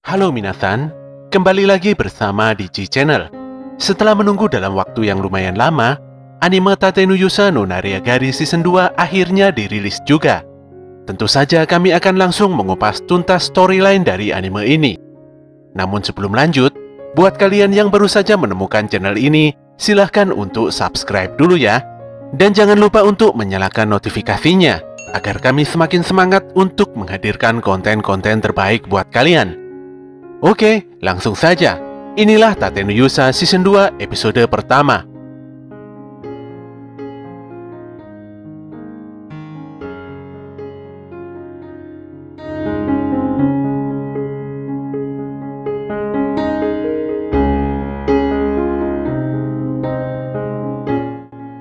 Halo minasan, kembali lagi bersama di G Channel. Setelah menunggu dalam waktu yang lumayan lama, anime Tate no Yusa no Nariagari Season 2 akhirnya dirilis juga. Tentu saja kami akan langsung mengupas tuntas storyline dari anime ini. Namun sebelum lanjut, buat kalian yang baru saja menemukan channel ini, silahkan untuk subscribe dulu ya. Dan jangan lupa untuk menyalakan notifikasinya, agar kami semakin semangat untuk menghadirkan konten-konten terbaik buat kalian. Oke, langsung saja. Inilah Tate no Yusa Season 2 episode pertama.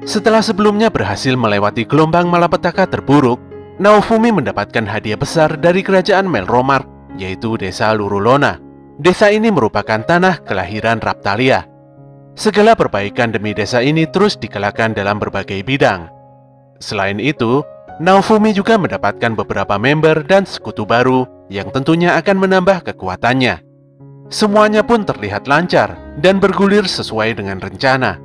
Setelah sebelumnya berhasil melewati gelombang malapetaka terburuk, Naofumi mendapatkan hadiah besar dari kerajaan Melromark, yaitu desa Lurulona. Desa ini merupakan tanah kelahiran Raptalia. Segala perbaikan demi desa ini terus digalakan dalam berbagai bidang. Selain itu, Naofumi juga mendapatkan beberapa member dan sekutu baru yang tentunya akan menambah kekuatannya. Semuanya pun terlihat lancar dan bergulir sesuai dengan rencana.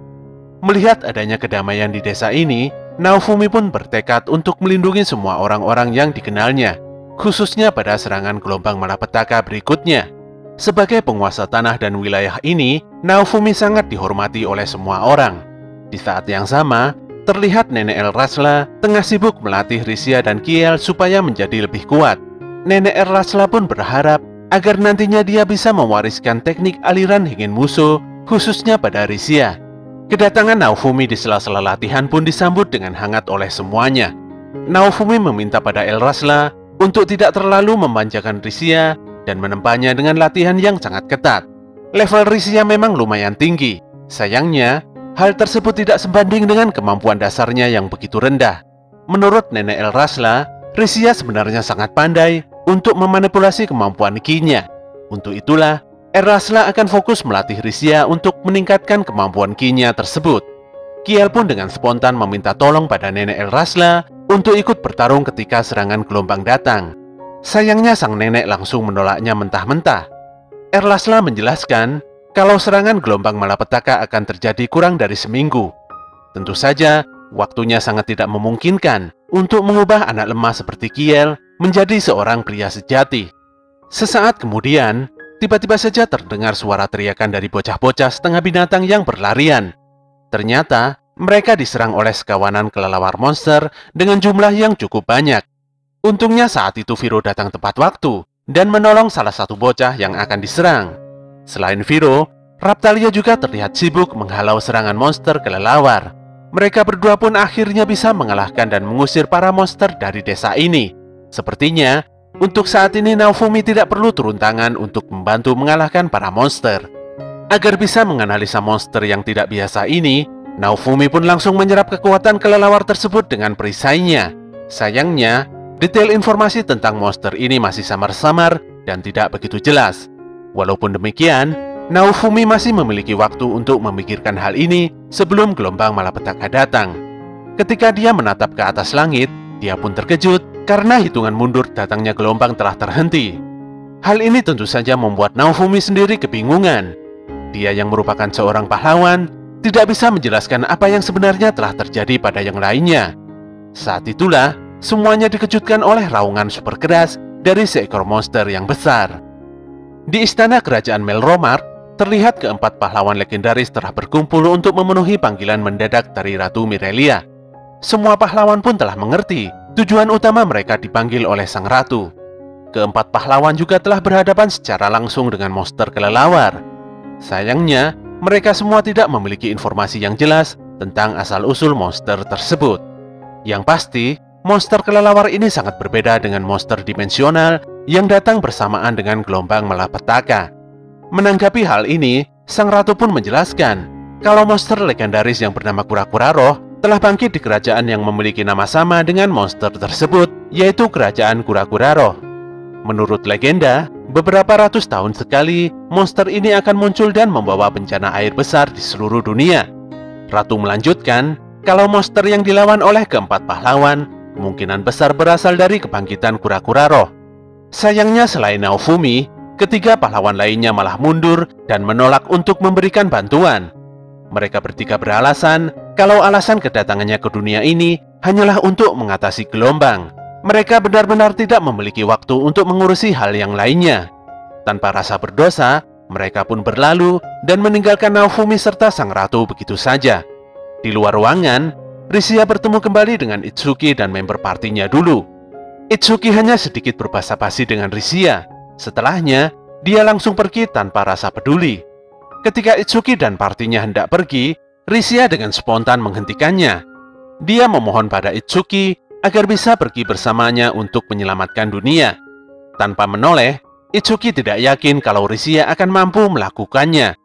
Melihat adanya kedamaian di desa ini, Naofumi pun bertekad untuk melindungi semua orang-orang yang dikenalnya, khususnya pada serangan gelombang malapetaka berikutnya. Sebagai penguasa tanah dan wilayah ini, Naofumi sangat dihormati oleh semua orang. Di saat yang sama, terlihat Nenek Elrasla tengah sibuk melatih Risia dan Kiel supaya menjadi lebih kuat. Nenek Elrasla pun berharap agar nantinya dia bisa mewariskan teknik aliran Hingen Musou, khususnya pada Risia. Kedatangan Naofumi di sela-sela latihan pun disambut dengan hangat oleh semuanya. Naofumi meminta pada Elrasla untuk tidak terlalu memanjakan Risia dan menempanya dengan latihan yang sangat ketat. Level Risia memang lumayan tinggi. Sayangnya, hal tersebut tidak sebanding dengan kemampuan dasarnya yang begitu rendah. Menurut Nenek Elrasla, Risia sebenarnya sangat pandai untuk memanipulasi kemampuan ki-nya. Untuk itulah, Elrasla akan fokus melatih Risia untuk meningkatkan kemampuan ki-nya tersebut. Kiel pun dengan spontan meminta tolong pada Nenek Elrasla untuk ikut bertarung ketika serangan gelombang datang. Sayangnya sang nenek langsung menolaknya mentah-mentah. Elrasla menjelaskan kalau serangan gelombang malapetaka akan terjadi kurang dari seminggu. Tentu saja, waktunya sangat tidak memungkinkan untuk mengubah anak lemah seperti Kiel menjadi seorang pria sejati. Sesaat kemudian, tiba-tiba saja terdengar suara teriakan dari bocah-bocah setengah binatang yang berlarian. Ternyata, mereka diserang oleh sekawanan kelelawar monster dengan jumlah yang cukup banyak. Untungnya saat itu Viro datang tepat waktu dan menolong salah satu bocah yang akan diserang. Selain Viro, Raptalia juga terlihat sibuk menghalau serangan monster kelelawar. Mereka berdua pun akhirnya bisa mengalahkan dan mengusir para monster dari desa ini. Sepertinya, untuk saat ini Naofumi tidak perlu turun tangan untuk membantu mengalahkan para monster. Agar bisa menganalisa monster yang tidak biasa ini, Naofumi pun langsung menyerap kekuatan kelelawar tersebut dengan perisainya. Sayangnya, detail informasi tentang monster ini masih samar-samar dan tidak begitu jelas. Walaupun demikian, Naofumi masih memiliki waktu untuk memikirkan hal ini sebelum gelombang malapetaka datang. Ketika dia menatap ke atas langit, dia pun terkejut karena hitungan mundur datangnya gelombang telah terhenti. Hal ini tentu saja membuat Naofumi sendiri kebingungan. Dia yang merupakan seorang pahlawan tidak bisa menjelaskan apa yang sebenarnya telah terjadi pada yang lainnya. Saat itulah, semuanya dikejutkan oleh raungan super keras dari seekor monster yang besar. Di istana kerajaan Melromark, terlihat keempat pahlawan legendaris telah berkumpul untuk memenuhi panggilan mendadak dari Ratu Mirelia. Semua pahlawan pun telah mengerti tujuan utama mereka dipanggil oleh sang ratu. Keempat pahlawan juga telah berhadapan secara langsung dengan monster kelelawar. Sayangnya, mereka semua tidak memiliki informasi yang jelas tentang asal-usul monster tersebut. Yang pasti, monster kelelawar ini sangat berbeda dengan monster dimensional yang datang bersamaan dengan gelombang malapetaka. Menanggapi hal ini, sang ratu pun menjelaskan kalau monster legendaris yang bernama Kura-Kura Roh telah bangkit di kerajaan yang memiliki nama sama dengan monster tersebut, yaitu Kerajaan Kura-Kura Roh. Menurut legenda, beberapa ratus tahun sekali, monster ini akan muncul dan membawa bencana air besar di seluruh dunia. Ratu melanjutkan kalau monster yang dilawan oleh keempat pahlawan kemungkinan besar berasal dari kebangkitan Kura-Kura Roh. Sayangnya selain Naofumi, Ketiga pahlawan lainnya malah mundur dan menolak untuk memberikan bantuan. Mereka bertiga beralasan kalau alasan kedatangannya ke dunia ini hanyalah untuk mengatasi gelombang. Mereka benar-benar tidak memiliki waktu untuk mengurusi hal yang lainnya. Tanpa rasa berdosa, mereka pun berlalu dan meninggalkan Naofumi serta sang ratu begitu saja. Di luar ruangan, Rishia bertemu kembali dengan Itsuki dan member partinya dulu. Itsuki hanya sedikit berbasa-basi dengan Rishia. Setelahnya, dia langsung pergi tanpa rasa peduli. Ketika Itsuki dan partinya hendak pergi, Rishia dengan spontan menghentikannya. Dia memohon pada Itsuki agar bisa pergi bersamanya untuk menyelamatkan dunia. Tanpa menoleh, Itsuki tidak yakin kalau Rishia akan mampu melakukannya.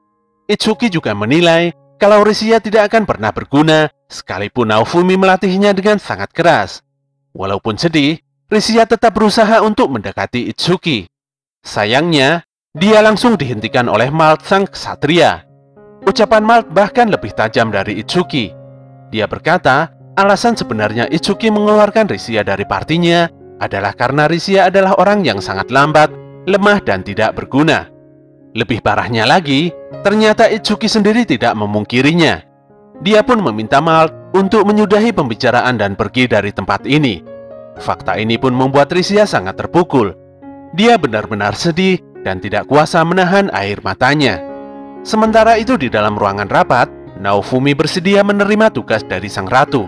Itsuki juga menilai kalau Rishia tidak akan pernah berguna sekalipun Naofumi melatihnya dengan sangat keras. Walaupun sedih, Rishia tetap berusaha untuk mendekati Itsuki. Sayangnya, dia langsung dihentikan oleh Malt sang ksatria. Ucapan Malt bahkan lebih tajam dari Itsuki. Dia berkata, alasan sebenarnya Itsuki mengeluarkan Rishia dari partinya adalah karena Rishia adalah orang yang sangat lambat, lemah, dan tidak berguna. Lebih parahnya lagi, ternyata Itsuki sendiri tidak memungkirinya. Dia pun meminta Malt untuk menyudahi pembicaraan dan pergi dari tempat ini. Fakta ini pun membuat Rishia sangat terpukul. Dia benar-benar sedih dan tidak kuasa menahan air matanya. Sementara itu di dalam ruangan rapat, Naofumi bersedia menerima tugas dari sang ratu.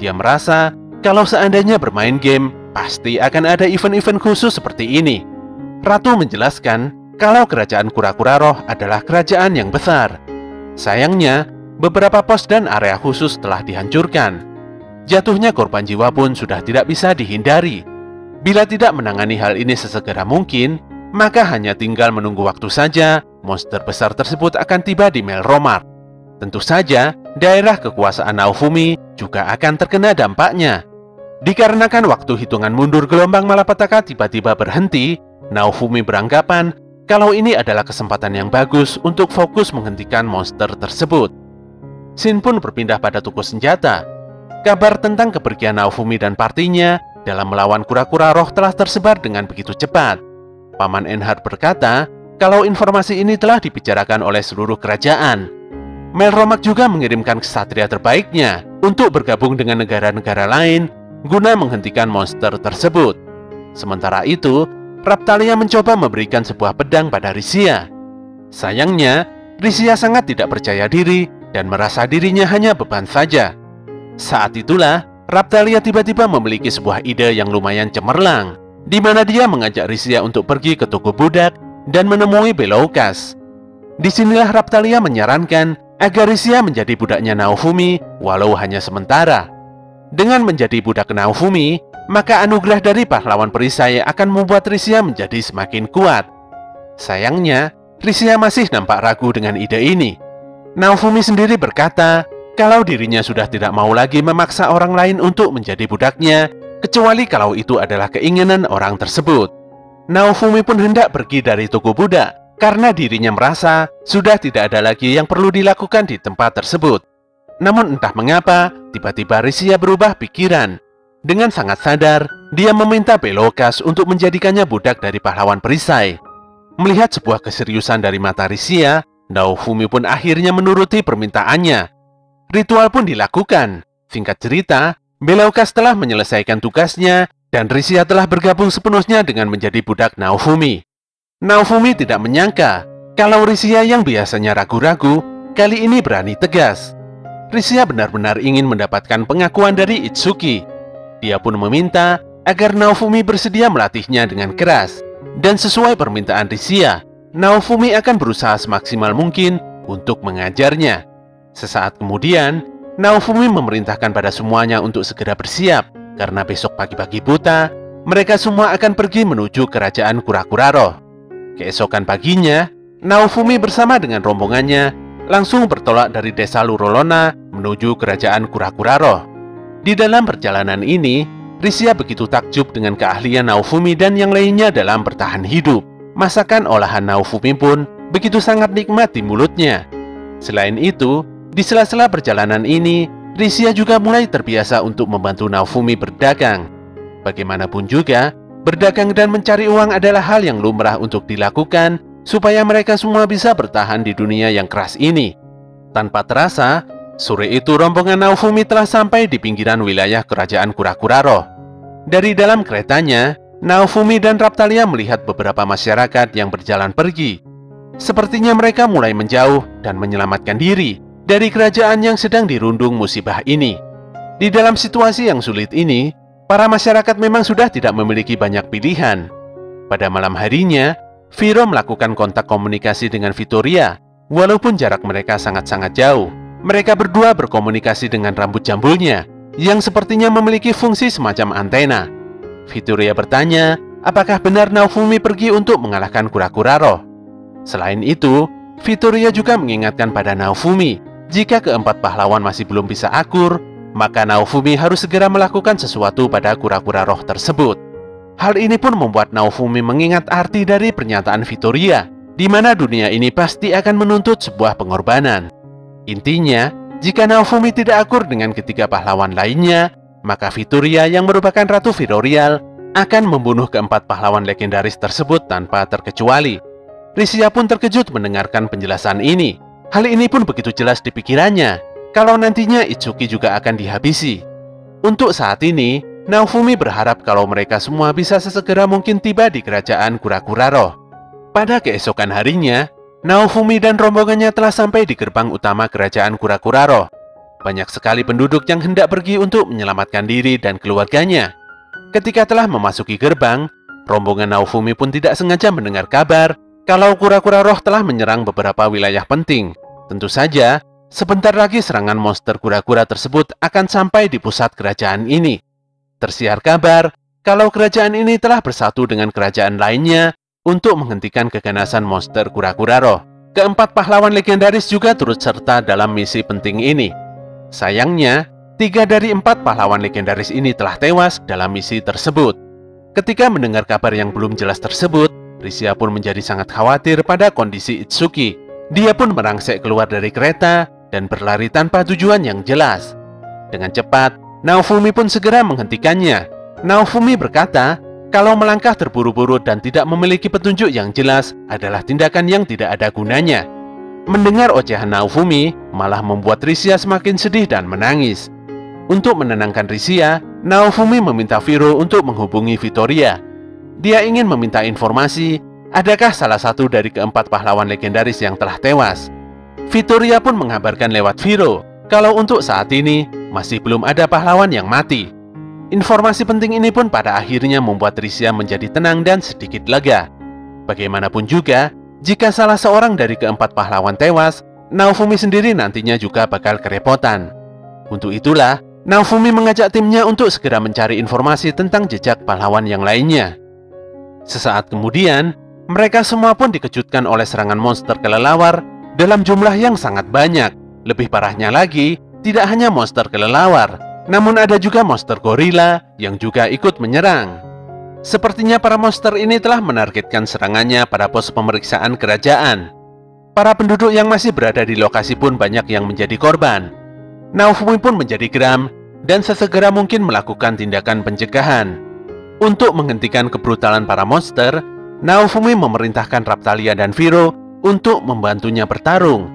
Dia merasa kalau seandainya bermain game, pasti akan ada event-event khusus seperti ini. Ratu menjelaskan kalau kerajaan kura-kura roh adalah kerajaan yang besar. Sayangnya, beberapa pos dan area khusus telah dihancurkan. Jatuhnya korban jiwa pun sudah tidak bisa dihindari. Bila tidak menangani hal ini sesegera mungkin, maka hanya tinggal menunggu waktu saja monster besar tersebut akan tiba di Melromar. Tentu saja, daerah kekuasaan Naofumi juga akan terkena dampaknya. Dikarenakan waktu hitungan mundur gelombang malapetaka tiba-tiba berhenti, Naofumi beranggapan kalau ini adalah kesempatan yang bagus untuk fokus menghentikan monster tersebut. Shin pun berpindah pada toko senjata. Kabar tentang kepergian Naofumi dan partinya dalam melawan kura-kura roh telah tersebar dengan begitu cepat. Paman Enhard berkata kalau informasi ini telah dibicarakan oleh seluruh kerajaan. Melromak juga mengirimkan ksatria terbaiknya untuk bergabung dengan negara-negara lain guna menghentikan monster tersebut. Sementara itu, Raptalia mencoba memberikan sebuah pedang pada Rishia. Sayangnya, Rishia sangat tidak percaya diri dan merasa dirinya hanya beban saja. Saat itulah, Raptalia tiba-tiba memiliki sebuah ide yang lumayan cemerlang, di mana dia mengajak Rishia untuk pergi ke toko budak dan menemui Beloukas. Disinilah Raptalia menyarankan agar Rishia menjadi budaknya Naofumi walau hanya sementara. Dengan menjadi budak Naofumi, maka anugerah dari pahlawan perisai akan membuat Rishia menjadi semakin kuat. Sayangnya, Rishia masih nampak ragu dengan ide ini. Naofumi sendiri berkata kalau dirinya sudah tidak mau lagi memaksa orang lain untuk menjadi budaknya, kecuali kalau itu adalah keinginan orang tersebut. Naofumi pun hendak pergi dari toko budak karena dirinya merasa sudah tidak ada lagi yang perlu dilakukan di tempat tersebut. Namun entah mengapa, tiba-tiba Rishia berubah pikiran. Dengan sangat sadar, dia meminta Beloukas untuk menjadikannya budak dari pahlawan perisai. Melihat sebuah keseriusan dari mata Rishia, Naofumi pun akhirnya menuruti permintaannya. Ritual pun dilakukan. Singkat cerita, Beloukas telah menyelesaikan tugasnya dan Rishia telah bergabung sepenuhnya dengan menjadi budak Naofumi. Naofumi tidak menyangka kalau Rishia yang biasanya ragu-ragu, kali ini berani tegas. Rishia benar-benar ingin mendapatkan pengakuan dari Itsuki. Dia pun meminta agar Naofumi bersedia melatihnya dengan keras. Dan sesuai permintaan Rishia, Naofumi akan berusaha semaksimal mungkin untuk mengajarnya. Sesaat kemudian, Naofumi memerintahkan pada semuanya untuk segera bersiap, karena besok pagi-pagi buta, mereka semua akan pergi menuju kerajaan kura-kura roh. Keesokan paginya, Naofumi bersama dengan rombongannya langsung bertolak dari desa Lurolona menuju kerajaan kura-kura roh. Di dalam perjalanan ini, Rishia begitu takjub dengan keahlian Naofumi dan yang lainnya dalam bertahan hidup. Masakan olahan Naofumi pun begitu sangat nikmat di mulutnya. Selain itu, di sela-sela perjalanan ini, Rishia juga mulai terbiasa untuk membantu Naofumi berdagang. Bagaimanapun juga, Berdagang dan mencari uang adalah hal yang lumrah untuk dilakukan supaya mereka semua bisa bertahan di dunia yang keras ini. Tanpa terasa, sore itu rombongan Naofumi telah sampai di pinggiran wilayah kerajaan Kura-Kura Roh. Dari dalam keretanya, Naofumi dan Raphtalia melihat beberapa masyarakat yang berjalan pergi. Sepertinya mereka mulai menjauh dan menyelamatkan diri dari kerajaan yang sedang dirundung musibah ini. Di dalam situasi yang sulit ini, para masyarakat memang sudah tidak memiliki banyak pilihan. Pada malam harinya, Viro melakukan kontak komunikasi dengan Vittoria. Walaupun jarak mereka sangat-sangat jauh, mereka berdua berkomunikasi dengan rambut jambulnya yang sepertinya memiliki fungsi semacam antena. Vittoria bertanya, apakah benar Naofumi pergi untuk mengalahkan Kura-Kura Roh? Selain itu, Vittoria juga mengingatkan pada Naofumi, jika keempat pahlawan masih belum bisa akur, maka Naofumi harus segera melakukan sesuatu pada Kura-Kura Roh tersebut. Hal ini pun membuat Naofumi mengingat arti dari pernyataan Vittoria, di mana dunia ini pasti akan menuntut sebuah pengorbanan. Intinya, jika Naofumi tidak akur dengan ketiga pahlawan lainnya, maka Vittoria yang merupakan Ratu Virorial akan membunuh keempat pahlawan legendaris tersebut tanpa terkecuali. Risia pun terkejut mendengarkan penjelasan ini. Hal ini pun begitu jelas di pikirannya, kalau nantinya Itsuki juga akan dihabisi. Untuk saat ini, Naofumi berharap kalau mereka semua bisa sesegera mungkin tiba di kerajaan Kura-Kura Roh. Pada keesokan harinya, Naofumi dan rombongannya telah sampai di gerbang utama kerajaan Kura-Kura Roh. Banyak sekali penduduk yang hendak pergi untuk menyelamatkan diri dan keluarganya. Ketika telah memasuki gerbang, rombongan Naofumi pun tidak sengaja mendengar kabar kalau Kura-Kura Roh telah menyerang beberapa wilayah penting. Tentu saja, sebentar lagi serangan monster kura-kura tersebut akan sampai di pusat kerajaan ini. Tersiar kabar kalau kerajaan ini telah bersatu dengan kerajaan lainnya untuk menghentikan keganasan monster Kura-Kura Roh. Keempat pahlawan legendaris juga turut serta dalam misi penting ini. Sayangnya, 3 dari 4 pahlawan legendaris ini telah tewas dalam misi tersebut. Ketika mendengar kabar yang belum jelas tersebut, Risia pun menjadi sangat khawatir pada kondisi Itsuki. Dia pun merangsek keluar dari kereta dan berlari tanpa tujuan yang jelas. Dengan cepat, Naofumi pun segera menghentikannya. Naofumi berkata, kalau melangkah terburu-buru dan tidak memiliki petunjuk yang jelas adalah tindakan yang tidak ada gunanya. Mendengar ocehan Naofumi malah membuat Risia semakin sedih dan menangis. Untuk menenangkan Risia, Naofumi meminta Viro untuk menghubungi Vittoria. Dia ingin meminta informasi, adakah salah satu dari keempat pahlawan legendaris yang telah tewas. Vittoria pun mengabarkan lewat Viro, kalau untuk saat ini masih belum ada pahlawan yang mati. Informasi penting ini pun pada akhirnya membuat Risia menjadi tenang dan sedikit lega. Bagaimanapun juga, jika salah seorang dari keempat pahlawan tewas, Naofumi sendiri nantinya juga bakal kerepotan. Untuk itulah, Naofumi mengajak timnya untuk segera mencari informasi tentang jejak pahlawan yang lainnya. Sesaat kemudian, mereka semua pun dikejutkan oleh serangan monster kelelawar dalam jumlah yang sangat banyak. Lebih parahnya lagi, tidak hanya monster kelelawar, namun ada juga monster gorila yang juga ikut menyerang. Sepertinya para monster ini telah menargetkan serangannya pada pos pemeriksaan kerajaan. Para penduduk yang masih berada di lokasi pun banyak yang menjadi korban. Naofumi pun menjadi geram dan sesegera mungkin melakukan tindakan pencegahan. Untuk menghentikan kebrutalan para monster, Naofumi memerintahkan Raphtalia dan Viro untuk membantunya bertarung.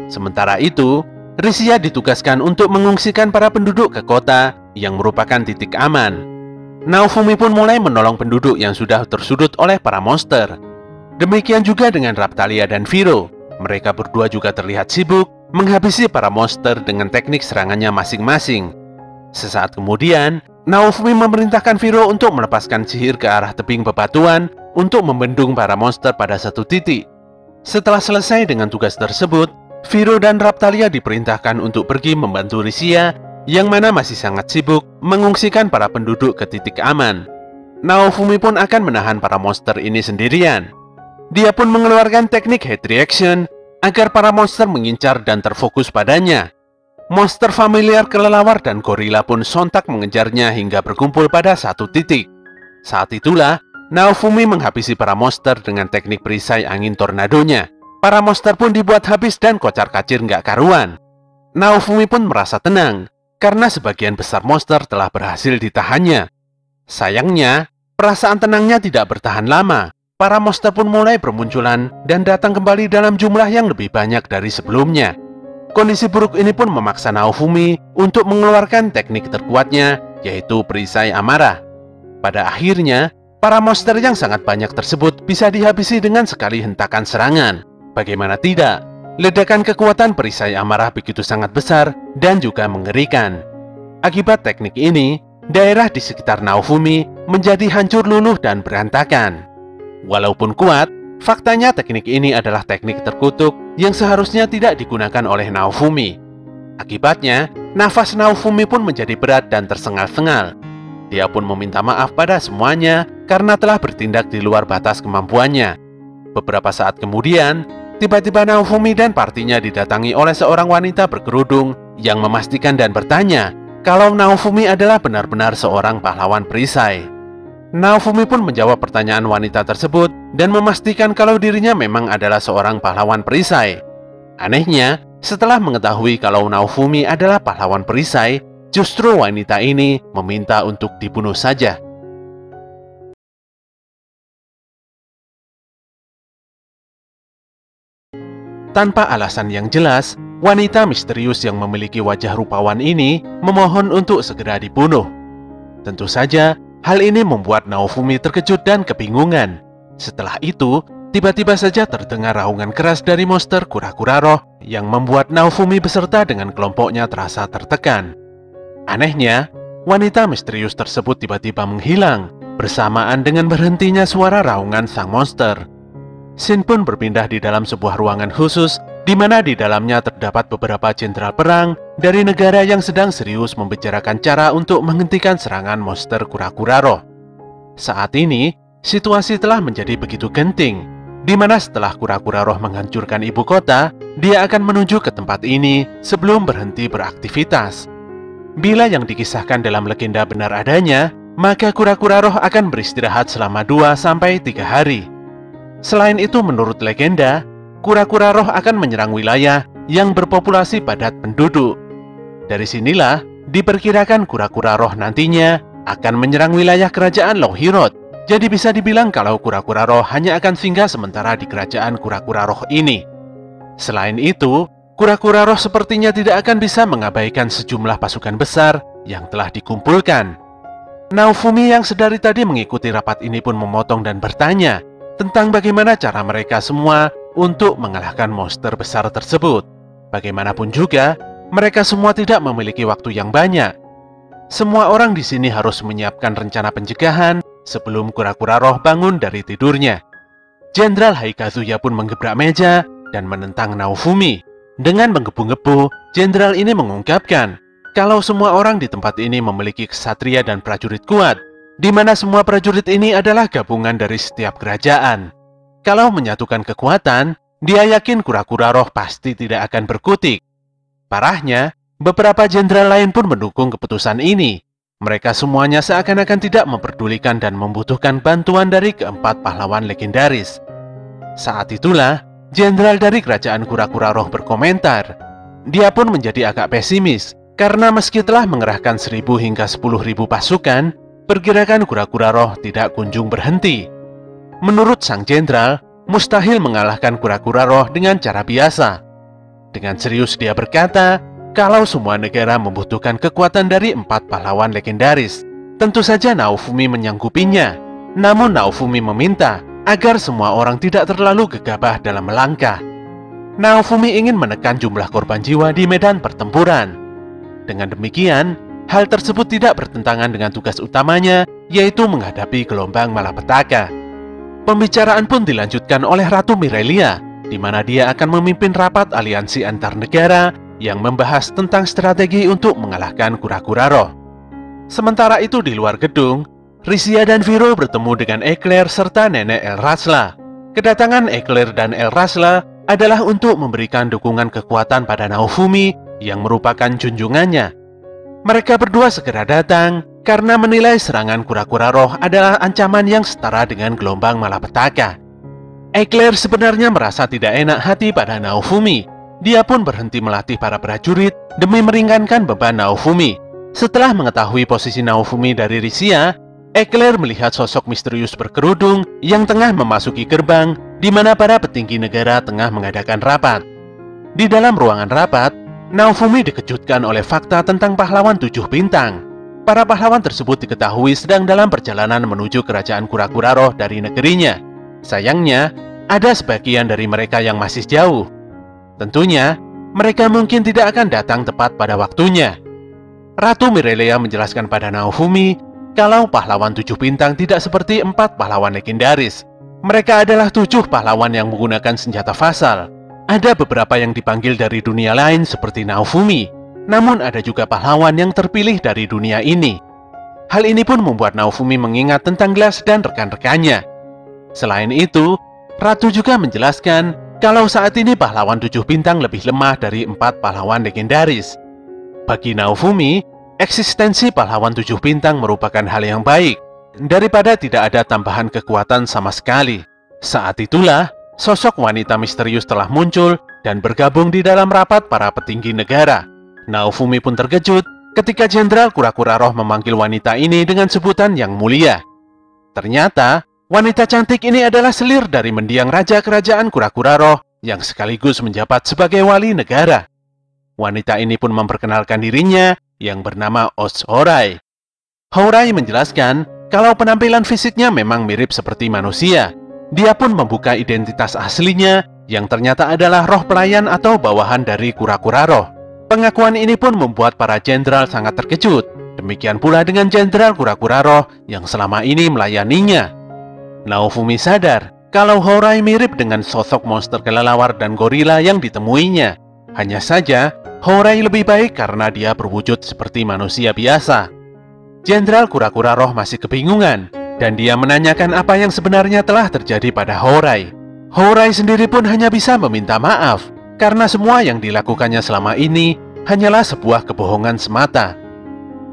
Sementara itu, Risia ditugaskan untuk mengungsikan para penduduk ke kota yang merupakan titik aman. Naofumi pun mulai menolong penduduk yang sudah tersudut oleh para monster. Demikian juga dengan Raphtalia dan Viro. Mereka berdua juga terlihat sibuk menghabisi para monster dengan teknik serangannya masing-masing. Sesaat kemudian, Naofumi memerintahkan Viro untuk melepaskan sihir ke arah tebing bebatuan untuk membendung para monster pada satu titik. Setelah selesai dengan tugas tersebut, Viro dan Raphtalia diperintahkan untuk pergi membantu Risia yang mana masih sangat sibuk mengungsikan para penduduk ke titik aman. Naofumi pun akan menahan para monster ini sendirian. Dia pun mengeluarkan teknik head reaction agar para monster mengincar dan terfokus padanya. Monster familiar kelelawar dan gorila pun sontak mengejarnya hingga berkumpul pada satu titik. Saat itulah, Naofumi menghabisi para monster dengan teknik perisai angin tornadonya. Para monster pun dibuat habis dan kocar-kacir nggak karuan. Naofumi pun merasa tenang, karena sebagian besar monster telah berhasil ditahannya. Sayangnya, Perasaan tenangnya tidak bertahan lama. Para monster pun mulai bermunculan dan datang kembali dalam jumlah yang lebih banyak dari sebelumnya. Kondisi buruk ini pun memaksa Naofumi untuk mengeluarkan teknik terkuatnya, yaitu perisai amarah. Pada akhirnya, para monster yang sangat banyak tersebut bisa dihabisi dengan sekali hentakan serangan. Bagaimana tidak, ledakan kekuatan perisai amarah begitu sangat besar dan juga mengerikan. Akibat teknik ini, daerah di sekitar Naofumi menjadi hancur luluh dan berantakan. Walaupun kuat, faktanya teknik ini adalah teknik terkutuk yang seharusnya tidak digunakan oleh Naofumi. Akibatnya, nafas Naofumi pun menjadi berat dan tersengal-sengal. Dia pun meminta maaf pada semuanya karena telah bertindak di luar batas kemampuannya. Beberapa saat kemudian, tiba-tiba Naofumi dan partinya didatangi oleh seorang wanita berkerudung yang memastikan dan bertanya kalau Naofumi adalah benar-benar seorang pahlawan perisai. Naofumi pun menjawab pertanyaan wanita tersebut dan memastikan kalau dirinya memang adalah seorang pahlawan perisai. Anehnya, setelah mengetahui kalau Naofumi adalah pahlawan perisai, justru wanita ini meminta untuk dibunuh saja. Tanpa alasan yang jelas, wanita misterius yang memiliki wajah rupawan ini memohon untuk segera dibunuh. Tentu saja, hal ini membuat Naofumi terkejut dan kebingungan. Setelah itu, tiba-tiba saja terdengar raungan keras dari monster kura-kura roh yang membuat Naofumi beserta dengan kelompoknya terasa tertekan. Anehnya, wanita misterius tersebut tiba-tiba menghilang bersamaan dengan berhentinya suara raungan sang monster. Scene pun berpindah di dalam sebuah ruangan khusus di mana di dalamnya terdapat beberapa jenderal perang dari negara yang sedang serius membicarakan cara untuk menghentikan serangan monster kura-kura roh. Saat ini, situasi telah menjadi begitu genting, di mana setelah kura-kura roh menghancurkan ibu kota, dia akan menuju ke tempat ini sebelum berhenti beraktivitas. Bila yang dikisahkan dalam legenda benar adanya, maka kura-kura roh akan beristirahat selama 2-3 hari. Selain itu, menurut legenda, kura-kura roh akan menyerang wilayah yang berpopulasi padat penduduk. Dari sinilah diperkirakan kura-kura roh nantinya akan menyerang wilayah kerajaan Lohirot. Jadi bisa dibilang kalau kura-kura roh hanya akan singgah sementara di kerajaan kura-kura roh ini. Selain itu, kura-kura roh sepertinya tidak akan bisa mengabaikan sejumlah pasukan besar yang telah dikumpulkan. Naofumi yang sedari tadi mengikuti rapat ini pun memotong dan bertanya tentang bagaimana cara mereka semua untuk mengalahkan monster besar tersebut. Bagaimanapun juga, mereka semua tidak memiliki waktu yang banyak. Semua orang di sini harus menyiapkan rencana pencegahan sebelum kura-kura roh bangun dari tidurnya. Jenderal Haikazuya pun menggebrak meja dan menentang Naofumi. Dengan menggebu-gebu, jenderal ini mengungkapkan kalau semua orang di tempat ini memiliki ksatria dan prajurit kuat, di mana semua prajurit ini adalah gabungan dari setiap kerajaan. Kalau menyatukan kekuatan, dia yakin kura-kura roh pasti tidak akan berkutik. Parahnya, beberapa jenderal lain pun mendukung keputusan ini. Mereka semuanya seakan-akan tidak memperdulikan dan membutuhkan bantuan dari keempat pahlawan legendaris. Saat itulah, jenderal dari kerajaan kura-kura roh berkomentar. Dia pun menjadi agak pesimis, karena meski telah mengerahkan 1.000 hingga 10.000 pasukan, pergerakan kura-kura roh tidak kunjung berhenti. Menurut sang jenderal, mustahil mengalahkan kura-kura roh dengan cara biasa. Dengan serius dia berkata, kalau semua negara membutuhkan kekuatan dari 4 pahlawan legendaris, tentu saja Naofumi menyanggupinya. Namun Naofumi meminta agar semua orang tidak terlalu gegabah dalam melangkah. Naofumi ingin menekan jumlah korban jiwa di medan pertempuran. Dengan demikian, hal tersebut tidak bertentangan dengan tugas utamanya, yaitu menghadapi gelombang malapetaka. Pembicaraan pun dilanjutkan oleh Ratu Mirelia, di mana dia akan memimpin rapat aliansi antar negara yang membahas tentang strategi untuk mengalahkan kura-kura roh. Sementara itu di luar gedung, Risia dan Viro bertemu dengan Eclair serta nenek Elrasla. Kedatangan Eclair dan Elrasla adalah untuk memberikan dukungan kekuatan pada Naofumi yang merupakan junjungannya. Mereka berdua segera datang karena menilai serangan kura-kura roh adalah ancaman yang setara dengan gelombang malapetaka. Eclair sebenarnya merasa tidak enak hati pada Naofumi. Dia pun berhenti melatih para prajurit demi meringankan beban Naofumi. Setelah mengetahui posisi Naofumi dari Risia, Eclair melihat sosok misterius berkerudung yang tengah memasuki gerbang di mana para petinggi negara tengah mengadakan rapat. Di dalam ruangan rapat, Naofumi dikejutkan oleh fakta tentang pahlawan 7 bintang. Para pahlawan tersebut diketahui sedang dalam perjalanan menuju kerajaan kura-kura roh dari negerinya. Sayangnya, ada sebagian dari mereka yang masih jauh. Tentunya, mereka mungkin tidak akan datang tepat pada waktunya. Ratu Mirelea menjelaskan pada Naofumi kalau pahlawan 7 bintang tidak seperti 4 pahlawan legendaris. Mereka adalah 7 pahlawan yang menggunakan senjata fatal. Ada beberapa yang dipanggil dari dunia lain seperti Naofumi, namun ada juga pahlawan yang terpilih dari dunia ini. Hal ini pun membuat Naofumi mengingat tentang Glass dan rekan-rekannya. Selain itu, Ratu juga menjelaskan kalau saat ini pahlawan 7 bintang lebih lemah dari 4 pahlawan legendaris. Bagi Naofumi, eksistensi pahlawan 7 bintang merupakan hal yang baik daripada tidak ada tambahan kekuatan sama sekali. Saat itulah, sosok wanita misterius telah muncul dan bergabung di dalam rapat para petinggi negara. Naofumi pun terkejut ketika Jenderal Kura-Kura Roh memanggil wanita ini dengan sebutan yang mulia. Ternyata, wanita cantik ini adalah selir dari mendiang Raja Kerajaan Kura-Kura Roh yang sekaligus menjabat sebagai wali negara. Wanita ini pun memperkenalkan dirinya yang bernama Oz Horai. Horai menjelaskan kalau penampilan fisiknya memang mirip seperti manusia. Dia pun membuka identitas aslinya yang ternyata adalah roh pelayan atau bawahan dari Kura-Kura Roh. Pengakuan ini pun membuat para jenderal sangat terkejut. Demikian pula dengan Jenderal Kura-Kura Roh yang selama ini melayaninya. Naofumi sadar kalau Horai mirip dengan sosok monster kelelawar dan gorila yang ditemuinya. Hanya saja, Horai lebih baik karena dia berwujud seperti manusia biasa. Jenderal Kura-Kura Roh masih kebingungan, dan dia menanyakan apa yang sebenarnya telah terjadi pada Horai. Horai sendiri pun hanya bisa meminta maaf, karena semua yang dilakukannya selama ini hanyalah sebuah kebohongan semata.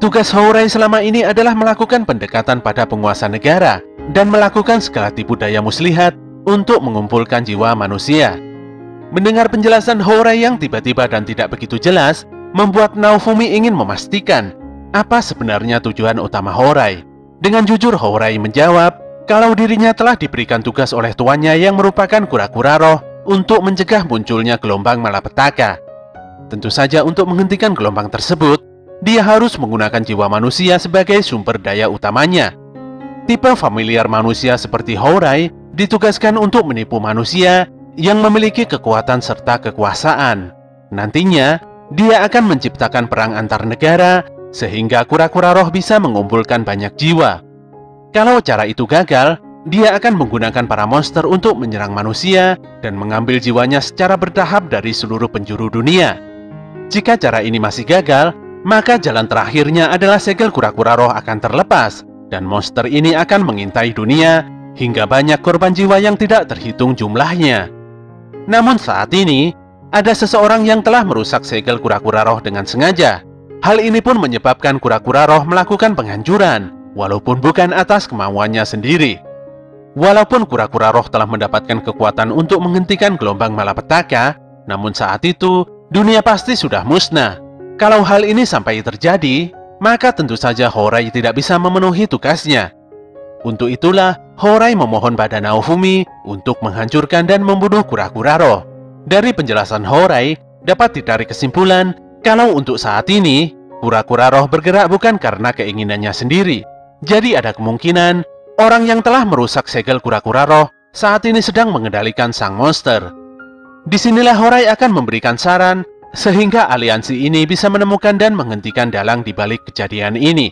Tugas Horai selama ini adalah melakukan pendekatan pada penguasa negara dan melakukan segala tipu daya muslihat untuk mengumpulkan jiwa manusia. Mendengar penjelasan Horai yang tiba-tiba dan tidak begitu jelas, membuat Naofumi ingin memastikan apa sebenarnya tujuan utama Horai. Dengan jujur Horai menjawab kalau dirinya telah diberikan tugas oleh tuannya yang merupakan Kura-Kura Roh untuk mencegah munculnya gelombang malapetaka. Tentu saja untuk menghentikan gelombang tersebut, dia harus menggunakan jiwa manusia sebagai sumber daya utamanya. Tipe familiar manusia seperti Horai ditugaskan untuk menipu manusia yang memiliki kekuatan serta kekuasaan. Nantinya, dia akan menciptakan perang antar negara sehingga Kura-Kura Roh bisa mengumpulkan banyak jiwa. Kalau cara itu gagal, dia akan menggunakan para monster untuk menyerang manusia dan mengambil jiwanya secara bertahap dari seluruh penjuru dunia. Jika cara ini masih gagal, maka jalan terakhirnya adalah segel Kura-Kura Roh akan terlepas, dan monster ini akan mengintai dunia hingga banyak korban jiwa yang tidak terhitung jumlahnya. Namun saat ini, ada seseorang yang telah merusak segel Kura-Kura Roh dengan sengaja. Hal ini pun menyebabkan Kura-Kura Roh melakukan penghancuran, walaupun bukan atas kemauannya sendiri. Walaupun Kura-Kura Roh telah mendapatkan kekuatan untuk menghentikan gelombang malapetaka, namun saat itu, dunia pasti sudah musnah. Kalau hal ini sampai terjadi, maka tentu saja Horai tidak bisa memenuhi tugasnya. Untuk itulah, Horai memohon pada Naofumi untuk menghancurkan dan membunuh Kura-Kura Roh. Dari penjelasan Horai, dapat ditarik kesimpulan kalau untuk saat ini, Kura-Kura Roh bergerak bukan karena keinginannya sendiri. Jadi ada kemungkinan orang yang telah merusak segel Kura-Kura Roh saat ini sedang mengendalikan sang monster. Disinilah Horai akan memberikan saran sehingga aliansi ini bisa menemukan dan menghentikan dalang di balik kejadian ini.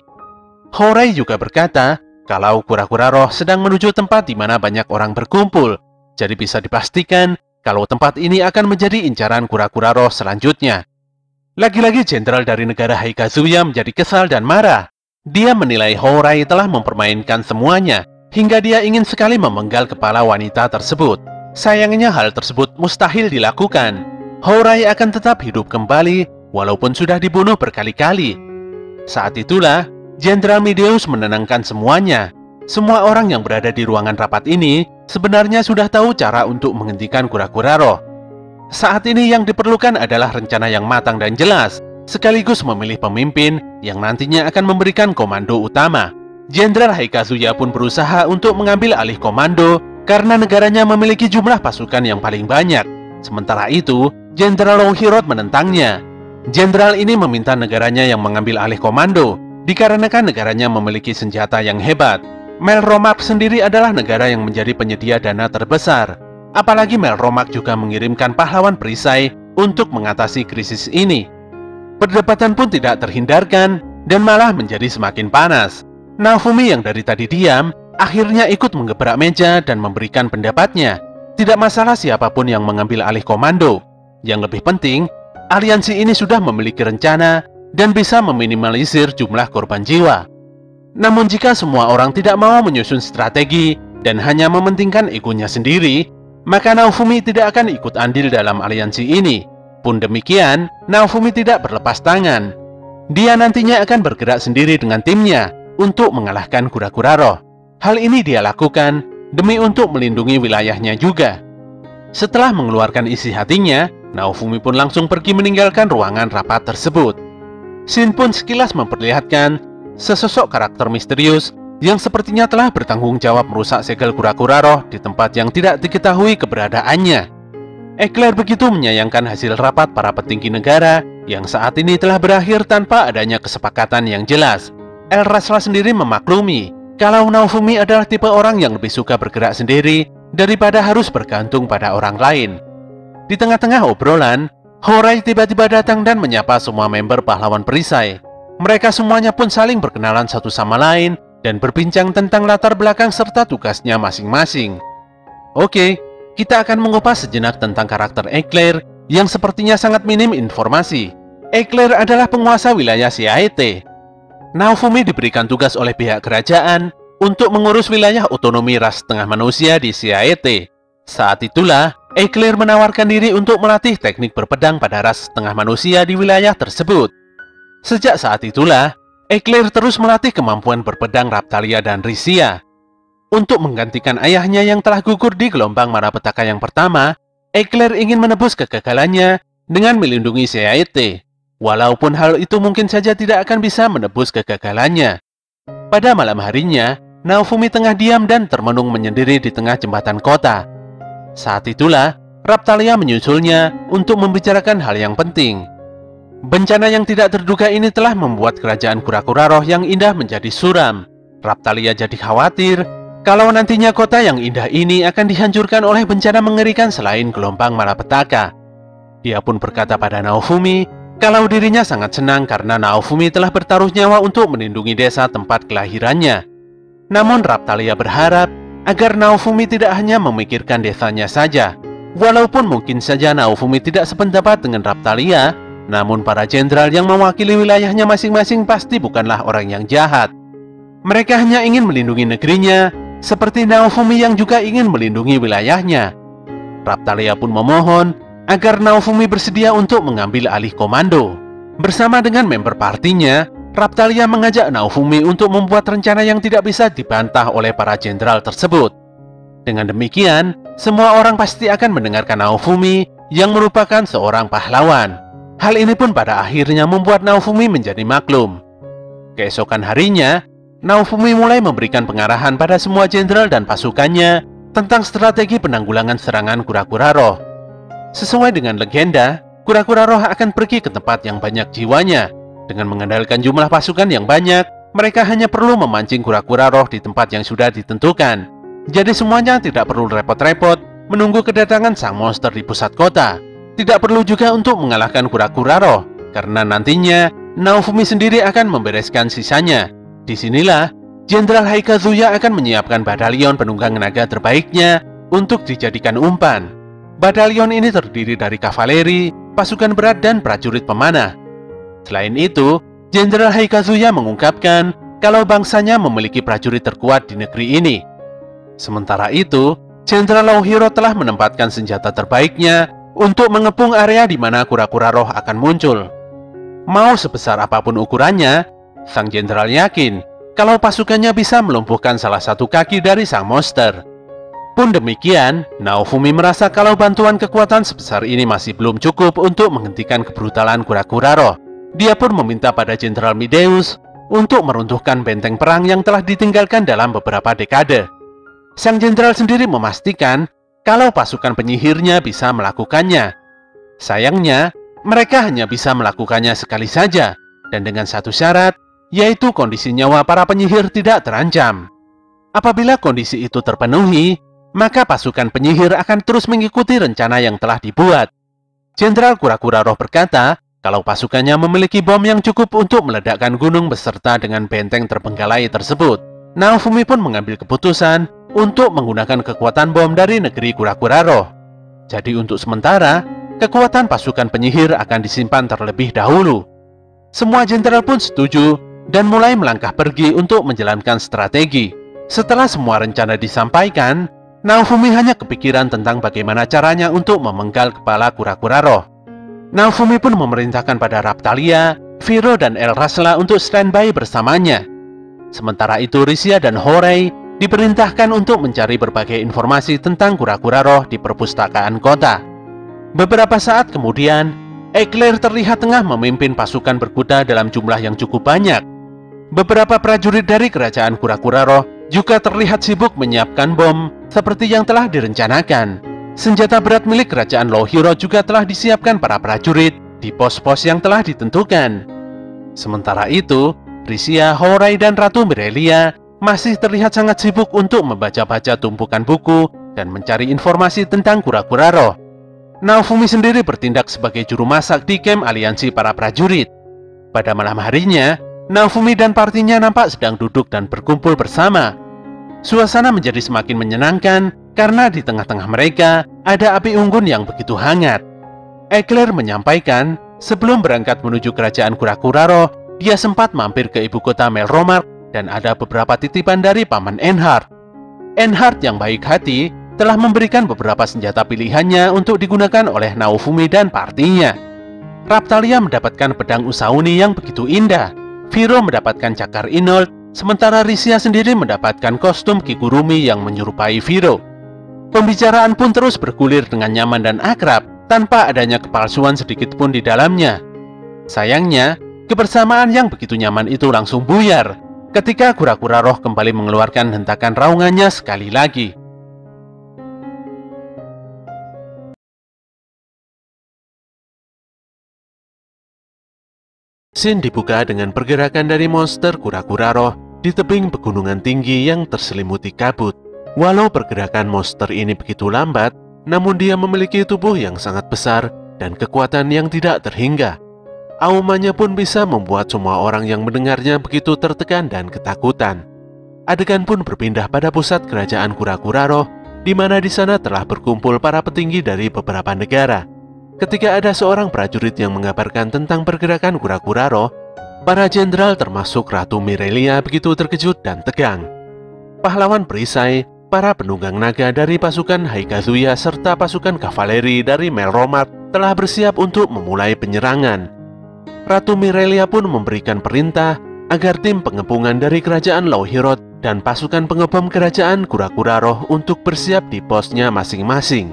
Horai juga berkata kalau Kura-Kura Roh sedang menuju tempat di mana banyak orang berkumpul, jadi bisa dipastikan kalau tempat ini akan menjadi incaran Kura-Kura Roh selanjutnya. Lagi-lagi jenderal dari negara Haikazuya menjadi kesal dan marah. Dia menilai Horai telah mempermainkan semuanya, hingga dia ingin sekali memenggal kepala wanita tersebut. Sayangnya hal tersebut mustahil dilakukan. Horai akan tetap hidup kembali, walaupun sudah dibunuh berkali-kali. Saat itulah, Jenderal Mideus menenangkan semuanya. Semua orang yang berada di ruangan rapat ini sebenarnya sudah tahu cara untuk menghentikan Kura-Kura Roh. Saat ini yang diperlukan adalah rencana yang matang dan jelas, sekaligus memilih pemimpin yang nantinya akan memberikan komando utama. Jenderal Haikazuya pun berusaha untuk mengambil alih komando karena negaranya memiliki jumlah pasukan yang paling banyak. Sementara itu, Jenderal Louhirot menentangnya. Jenderal ini meminta negaranya yang mengambil alih komando, dikarenakan negaranya memiliki senjata yang hebat. Melromark sendiri adalah negara yang menjadi penyedia dana terbesar. Apalagi Melromark juga mengirimkan pahlawan perisai untuk mengatasi krisis ini. Perdebatan pun tidak terhindarkan dan malah menjadi semakin panas. Naofumi yang dari tadi diam, akhirnya ikut menggebrak meja dan memberikan pendapatnya. Tidak masalah siapapun yang mengambil alih komando. Yang lebih penting, aliansi ini sudah memiliki rencana dan bisa meminimalisir jumlah korban jiwa. Namun jika semua orang tidak mau menyusun strategi dan hanya mementingkan egonya sendiri, maka Naofumi tidak akan ikut andil dalam aliansi ini. Pun demikian, Naofumi tidak berlepas tangan. Dia nantinya akan bergerak sendiri dengan timnya untuk mengalahkan kura-kura roh. Hal ini dia lakukan demi untuk melindungi wilayahnya juga. Setelah mengeluarkan isi hatinya, Naofumi pun langsung pergi meninggalkan ruangan rapat tersebut. Shin pun sekilas memperlihatkan sesosok karakter misterius yang sepertinya telah bertanggung jawab merusak segel kura-kura roh di tempat yang tidak diketahui keberadaannya. Eclair begitu menyayangkan hasil rapat para petinggi negara yang saat ini telah berakhir tanpa adanya kesepakatan yang jelas. Elrasla sendiri memaklumi kalau Naofumi adalah tipe orang yang lebih suka bergerak sendiri daripada harus bergantung pada orang lain. Di tengah-tengah obrolan, Horai tiba-tiba datang dan menyapa semua member pahlawan perisai. Mereka semuanya pun saling berkenalan satu sama lain dan berbincang tentang latar belakang serta tugasnya masing-masing. Oke, kita akan mengupas sejenak tentang karakter Eclair yang sepertinya sangat minim informasi. Eclair adalah penguasa wilayah Siaete. Naofumi diberikan tugas oleh pihak kerajaan untuk mengurus wilayah otonomi ras setengah manusia di Siaete. Saat itulah, Eclair menawarkan diri untuk melatih teknik berpedang pada ras setengah manusia di wilayah tersebut. Sejak saat itulah, Eclair terus melatih kemampuan berpedang Raptalia dan Risia. Untuk menggantikan ayahnya yang telah gugur di gelombang malapetaka yang pertama, Eclair ingin menebus kegagalannya dengan melindungi Siaete. Walaupun hal itu mungkin saja tidak akan bisa menebus kegagalannya. Pada malam harinya, Naofumi tengah diam dan termenung menyendiri di tengah jembatan kota. Saat itulah, Raptalia menyusulnya untuk membicarakan hal yang penting. Bencana yang tidak terduga ini telah membuat kerajaan kura-kura roh yang indah menjadi suram. Raptalia jadi khawatir kalau nantinya kota yang indah ini akan dihancurkan oleh bencana mengerikan selain gelombang malapetaka. Dia pun berkata pada Naofumi kalau dirinya sangat senang karena Naofumi telah bertaruh nyawa untuk melindungi desa tempat kelahirannya. Namun Raptalia berharap agar Naofumi tidak hanya memikirkan desanya saja. Walaupun mungkin saja Naofumi tidak sependapat dengan Raptalia, namun para jenderal yang mewakili wilayahnya masing-masing pasti bukanlah orang yang jahat. Mereka hanya ingin melindungi negerinya, seperti Naofumi yang juga ingin melindungi wilayahnya. Raptalia pun memohon agar Naofumi bersedia untuk mengambil alih komando. Bersama dengan member partinya, Raptalia mengajak Naofumi untuk membuat rencana yang tidak bisa dibantah oleh para jenderal tersebut. Dengan demikian, semua orang pasti akan mendengarkan Naofumi yang merupakan seorang pahlawan. Hal ini pun pada akhirnya membuat Naofumi menjadi maklum. Keesokan harinya, Naofumi mulai memberikan pengarahan pada semua jenderal dan pasukannya tentang strategi penanggulangan serangan kura-kura roh. Sesuai dengan legenda, kura-kura roh akan pergi ke tempat yang banyak jiwanya. Dengan mengandalkan jumlah pasukan yang banyak, mereka hanya perlu memancing kura-kura roh di tempat yang sudah ditentukan. Jadi semuanya tidak perlu repot-repot menunggu kedatangan sang monster di pusat kota. Tidak perlu juga untuk mengalahkan kura-kura roh, karena nantinya Naofumi sendiri akan membereskan sisanya. Disinilah, Jenderal Haikazuya akan menyiapkan batalion penunggang naga terbaiknya untuk dijadikan umpan. Batalion ini terdiri dari kavaleri, pasukan berat, dan prajurit pemanah. Selain itu, Jenderal Haikazuya mengungkapkan kalau bangsanya memiliki prajurit terkuat di negeri ini. Sementara itu, Jenderal Louhirot telah menempatkan senjata terbaiknya untuk mengepung area di mana kura-kura roh akan muncul. Mau sebesar apapun ukurannya, sang jenderal yakin kalau pasukannya bisa melumpuhkan salah satu kaki dari sang monster. Pun demikian, Naofumi merasa kalau bantuan kekuatan sebesar ini masih belum cukup untuk menghentikan kebrutalan kura-kura roh. Dia pun meminta pada Jenderal Mideus untuk meruntuhkan benteng perang yang telah ditinggalkan dalam beberapa dekade. Sang jenderal sendiri memastikan kalau pasukan penyihirnya bisa melakukannya. Sayangnya, mereka hanya bisa melakukannya sekali saja, dan dengan satu syarat, yaitu kondisi nyawa para penyihir tidak terancam. Apabila kondisi itu terpenuhi, maka pasukan penyihir akan terus mengikuti rencana yang telah dibuat. Jenderal Kura-Kura Roh berkata, kalau pasukannya memiliki bom yang cukup untuk meledakkan gunung beserta dengan benteng terbengkalai tersebut. Naofumi pun mengambil keputusan untuk menggunakan kekuatan bom dari negeri Kura-Kura Roh. Jadi untuk sementara, kekuatan pasukan penyihir akan disimpan terlebih dahulu. Semua jenderal pun setuju dan mulai melangkah pergi untuk menjalankan strategi. Setelah semua rencana disampaikan, Naofumi hanya kepikiran tentang bagaimana caranya untuk memenggal kepala Kura-Kura Roh. Naofumi pun memerintahkan pada Raptalia, Viro, dan El Rasla untuk standby bersamanya. Sementara itu Risia dan Horei diperintahkan untuk mencari berbagai informasi tentang Kura-Kura Roh di perpustakaan kota. Beberapa saat kemudian, Eclair terlihat tengah memimpin pasukan berkuda dalam jumlah yang cukup banyak. Beberapa prajurit dari kerajaan Kura-Kura Roh juga terlihat sibuk menyiapkan bom seperti yang telah direncanakan. Senjata berat milik kerajaan Lohiro juga telah disiapkan para prajurit di pos-pos yang telah ditentukan. Sementara itu, Risia, Horei, dan Ratu Mirelia masih terlihat sangat sibuk untuk membaca-baca tumpukan buku dan mencari informasi tentang Kura-Kura Roh. Naofumi sendiri bertindak sebagai juru masak di kamp aliansi para prajurit. Pada malam harinya, Naofumi dan partinya nampak sedang duduk dan berkumpul bersama. Suasana menjadi semakin menyenangkan karena di tengah-tengah mereka ada api unggun yang begitu hangat. Eclair menyampaikan sebelum berangkat menuju kerajaan Kura-Kura Roh, dia sempat mampir ke ibu kota Melromark dan ada beberapa titipan dari Paman Enhart. Enhart yang baik hati telah memberikan beberapa senjata pilihannya untuk digunakan oleh Naofumi dan partinya. Raptalia mendapatkan pedang Usauni yang begitu indah. Viro mendapatkan cakar Inold, sementara Risia sendiri mendapatkan kostum Kigurumi yang menyerupai Viro. Pembicaraan pun terus bergulir dengan nyaman dan akrab, tanpa adanya kepalsuan sedikit pun di dalamnya. Sayangnya, kebersamaan yang begitu nyaman itu langsung buyar ketika Kura-Kura Roh kembali mengeluarkan hentakan raungannya sekali lagi. Scene dibuka dengan pergerakan dari monster Kura-Kura Roh di tebing pegunungan tinggi yang terselimuti kabut. Walau pergerakan monster ini begitu lambat, namun dia memiliki tubuh yang sangat besar dan kekuatan yang tidak terhingga. Aumannya pun bisa membuat semua orang yang mendengarnya begitu tertekan dan ketakutan. Adegan pun berpindah pada pusat kerajaan Kura-Kura Roh, di mana di sana telah berkumpul para petinggi dari beberapa negara. Ketika ada seorang prajurit yang mengabarkan tentang pergerakan Kura-Kura Roh, para jenderal termasuk Ratu Mirelia begitu terkejut dan tegang. Pahlawan perisai, para penunggang naga dari pasukan Haikazuya serta pasukan kavaleri dari Melromark telah bersiap untuk memulai penyerangan. Ratu Mirelia pun memberikan perintah agar tim pengepungan dari kerajaan Lohirot dan pasukan pengebom kerajaan Kura-Kura Roh untuk bersiap di posnya masing-masing.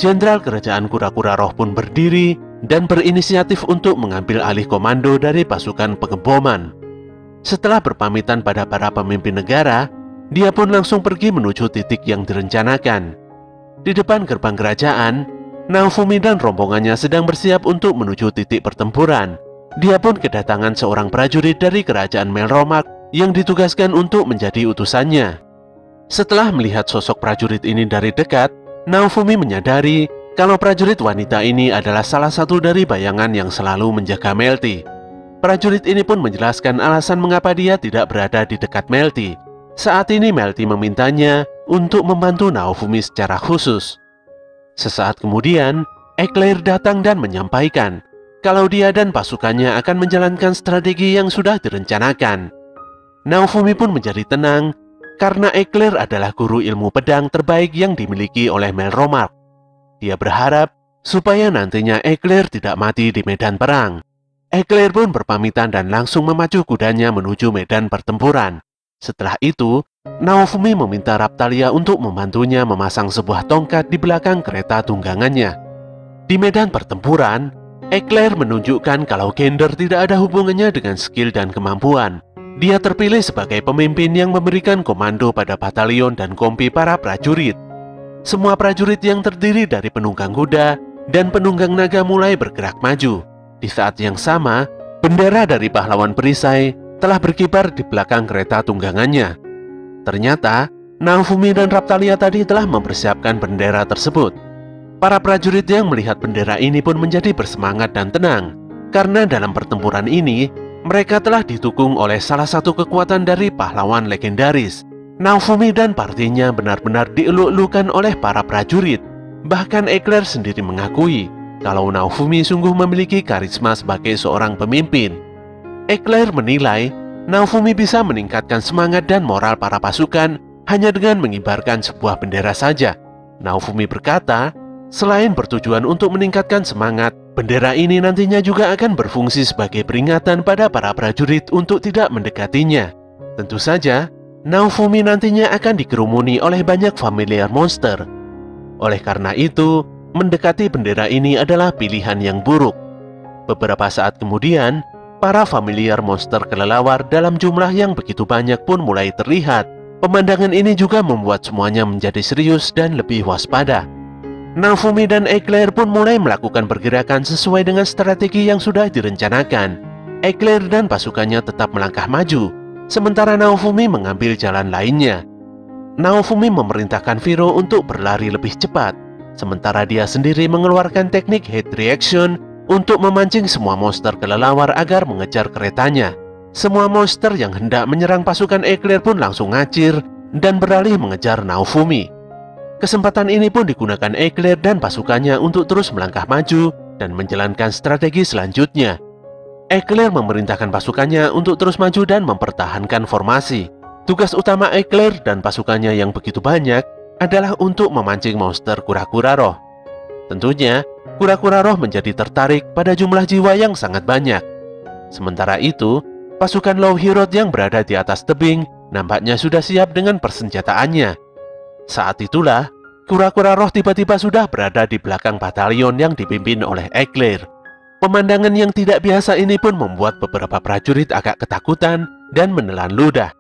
Jenderal kerajaan Kura-Kura Roh pun berdiri dan berinisiatif untuk mengambil alih komando dari pasukan pengeboman. Setelah berpamitan pada para pemimpin negara, dia pun langsung pergi menuju titik yang direncanakan. Di depan gerbang kerajaan, Naofumi dan rombongannya sedang bersiap untuk menuju titik pertempuran. Dia pun kedatangan seorang prajurit dari kerajaan Melromark yang ditugaskan untuk menjadi utusannya. Setelah melihat sosok prajurit ini dari dekat, Naofumi menyadari kalau prajurit wanita ini adalah salah satu dari bayangan yang selalu menjaga Melty. Prajurit ini pun menjelaskan alasan mengapa dia tidak berada di dekat Melty. Saat ini Melty memintanya untuk membantu Naofumi secara khusus. Sesaat kemudian, Eclair datang dan menyampaikan kalau dia dan pasukannya akan menjalankan strategi yang sudah direncanakan. Naofumi pun menjadi tenang karena Eclair adalah guru ilmu pedang terbaik yang dimiliki oleh Melromark. Dia berharap supaya nantinya Eclair tidak mati di medan perang. Eclair pun berpamitan dan langsung memacu kudanya menuju medan pertempuran. Setelah itu, Naofumi meminta Raptalia untuk membantunya memasang sebuah tongkat di belakang kereta tunggangannya. Di medan pertempuran, Eclair menunjukkan kalau gender tidak ada hubungannya dengan skill dan kemampuan. Dia terpilih sebagai pemimpin yang memberikan komando pada batalion dan kompi para prajurit. Semua prajurit yang terdiri dari penunggang kuda dan penunggang naga mulai bergerak maju. Di saat yang sama, bendera dari pahlawan perisai telah berkibar di belakang kereta tunggangannya. Ternyata, Naofumi dan Raptalia tadi telah mempersiapkan bendera tersebut. Para prajurit yang melihat bendera ini pun menjadi bersemangat dan tenang, karena dalam pertempuran ini, mereka telah didukung oleh salah satu kekuatan dari pahlawan legendaris. Naofumi dan partinya benar-benar dieluk-elukan oleh para prajurit. Bahkan Eclair sendiri mengakui kalau Naofumi sungguh memiliki karisma sebagai seorang pemimpin. Eclair menilai Naofumi bisa meningkatkan semangat dan moral para pasukan hanya dengan mengibarkan sebuah bendera saja. Naofumi berkata, selain bertujuan untuk meningkatkan semangat, bendera ini nantinya juga akan berfungsi sebagai peringatan pada para prajurit untuk tidak mendekatinya. Tentu saja, Naofumi nantinya akan dikerumuni oleh banyak familiar monster. Oleh karena itu, mendekati bendera ini adalah pilihan yang buruk. Beberapa saat kemudian, para familiar monster kelelawar dalam jumlah yang begitu banyak pun mulai terlihat. Pemandangan ini juga membuat semuanya menjadi serius dan lebih waspada. Naofumi dan Eclair pun mulai melakukan pergerakan sesuai dengan strategi yang sudah direncanakan. Eclair dan pasukannya tetap melangkah maju, sementara Naofumi mengambil jalan lainnya. Naofumi memerintahkan Viro untuk berlari lebih cepat, sementara dia sendiri mengeluarkan teknik heat reaction untuk memancing semua monster kelelawar agar mengejar keretanya. Semua monster yang hendak menyerang pasukan Eclair pun langsung ngacir dan beralih mengejar Naofumi. Kesempatan ini pun digunakan Eclair dan pasukannya untuk terus melangkah maju dan menjalankan strategi selanjutnya. Eclair memerintahkan pasukannya untuk terus maju dan mempertahankan formasi. Tugas utama Eclair dan pasukannya yang begitu banyak adalah untuk memancing monster kura-kura roh. Tentunya, kura-kura roh menjadi tertarik pada jumlah jiwa yang sangat banyak. Sementara itu, pasukan Low Hero yang berada di atas tebing nampaknya sudah siap dengan persenjataannya. Saat itulah, kura-kura roh tiba-tiba sudah berada di belakang batalion yang dipimpin oleh Eclair. Pemandangan yang tidak biasa ini pun membuat beberapa prajurit agak ketakutan dan menelan ludah.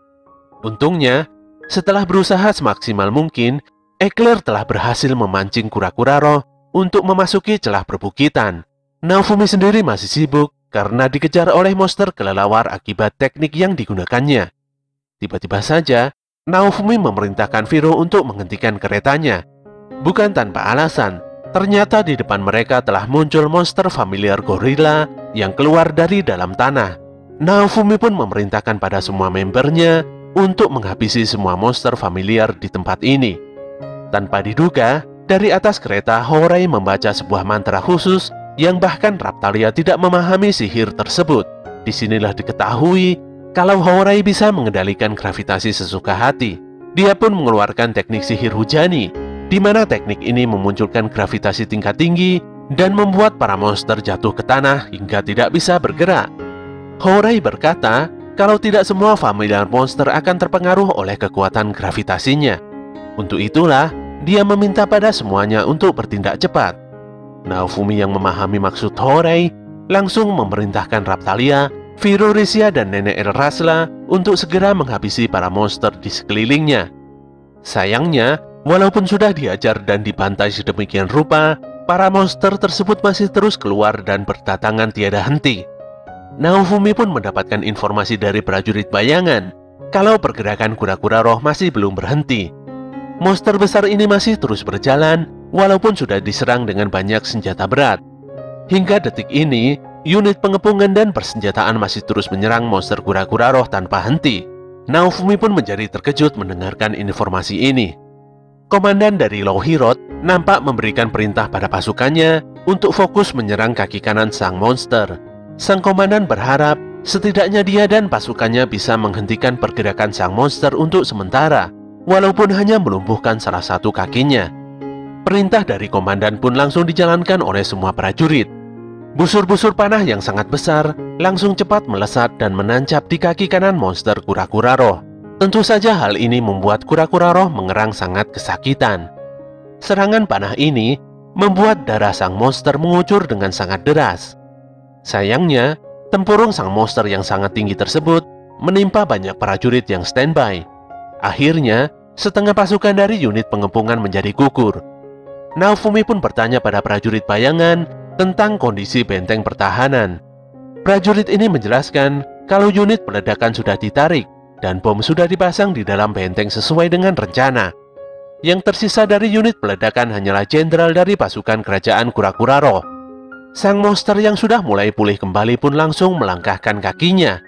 Untungnya, setelah berusaha semaksimal mungkin, Eclair telah berhasil memancing kura-kura roh untuk memasuki celah perbukitan. Naofumi sendiri masih sibuk karena dikejar oleh monster kelelawar akibat teknik yang digunakannya. Tiba-tiba saja, Naofumi memerintahkan Viro untuk menghentikan keretanya. Bukan tanpa alasan, ternyata di depan mereka telah muncul monster familiar gorila yang keluar dari dalam tanah. Naofumi pun memerintahkan pada semua membernya untuk menghabisi semua monster familiar di tempat ini. Tanpa diduga, dari atas kereta Hourai membaca sebuah mantra khusus yang bahkan Raptalia tidak memahami sihir tersebut. Disinilah diketahui kalau Hourai bisa mengendalikan gravitasi sesuka hati. Dia pun mengeluarkan teknik sihir hujani, di mana teknik ini memunculkan gravitasi tingkat tinggi dan membuat para monster jatuh ke tanah hingga tidak bisa bergerak. Hourai berkata kalau tidak semua familiar monster akan terpengaruh oleh kekuatan gravitasinya. Untuk itulah, dia meminta pada semuanya untuk bertindak cepat. Naofumi yang memahami maksud Hourai langsung memerintahkan Raptalia, Viro Risia, dan Nenek Elrasla untuk segera menghabisi para monster di sekelilingnya. Sayangnya, walaupun sudah diajar dan dibantai sedemikian rupa, para monster tersebut masih terus keluar dan berdatangan tiada henti. Naofumi pun mendapatkan informasi dari prajurit bayangan kalau pergerakan kura-kura roh masih belum berhenti. Monster besar ini masih terus berjalan walaupun sudah diserang dengan banyak senjata berat. Hingga detik ini, unit pengepungan dan persenjataan masih terus menyerang monster kura-kura roh tanpa henti. Naofumi pun menjadi terkejut mendengarkan informasi ini. Komandan dari Low Hero nampak memberikan perintah pada pasukannya untuk fokus menyerang kaki kanan sang monster. Sang komandan berharap setidaknya dia dan pasukannya bisa menghentikan pergerakan sang monster untuk sementara, walaupun hanya melumpuhkan salah satu kakinya. Perintah dari komandan pun langsung dijalankan oleh semua prajurit. Busur-busur panah yang sangat besar langsung cepat melesat dan menancap di kaki kanan monster kura-kura roh. Tentu saja hal ini membuat kura-kura roh mengerang sangat kesakitan. Serangan panah ini membuat darah sang monster mengucur dengan sangat deras. Sayangnya, tempurung sang monster yang sangat tinggi tersebut menimpa banyak prajurit yang standby. Akhirnya, setengah pasukan dari unit pengepungan menjadi gugur. Naofumi pun bertanya pada prajurit bayangan tentang kondisi benteng pertahanan. Prajurit ini menjelaskan kalau unit peledakan sudah ditarik dan bom sudah dipasang di dalam benteng sesuai dengan rencana. Yang tersisa dari unit peledakan hanyalah jenderal dari pasukan kerajaan Kurakuraro. Sang monster yang sudah mulai pulih kembali pun langsung melangkahkan kakinya.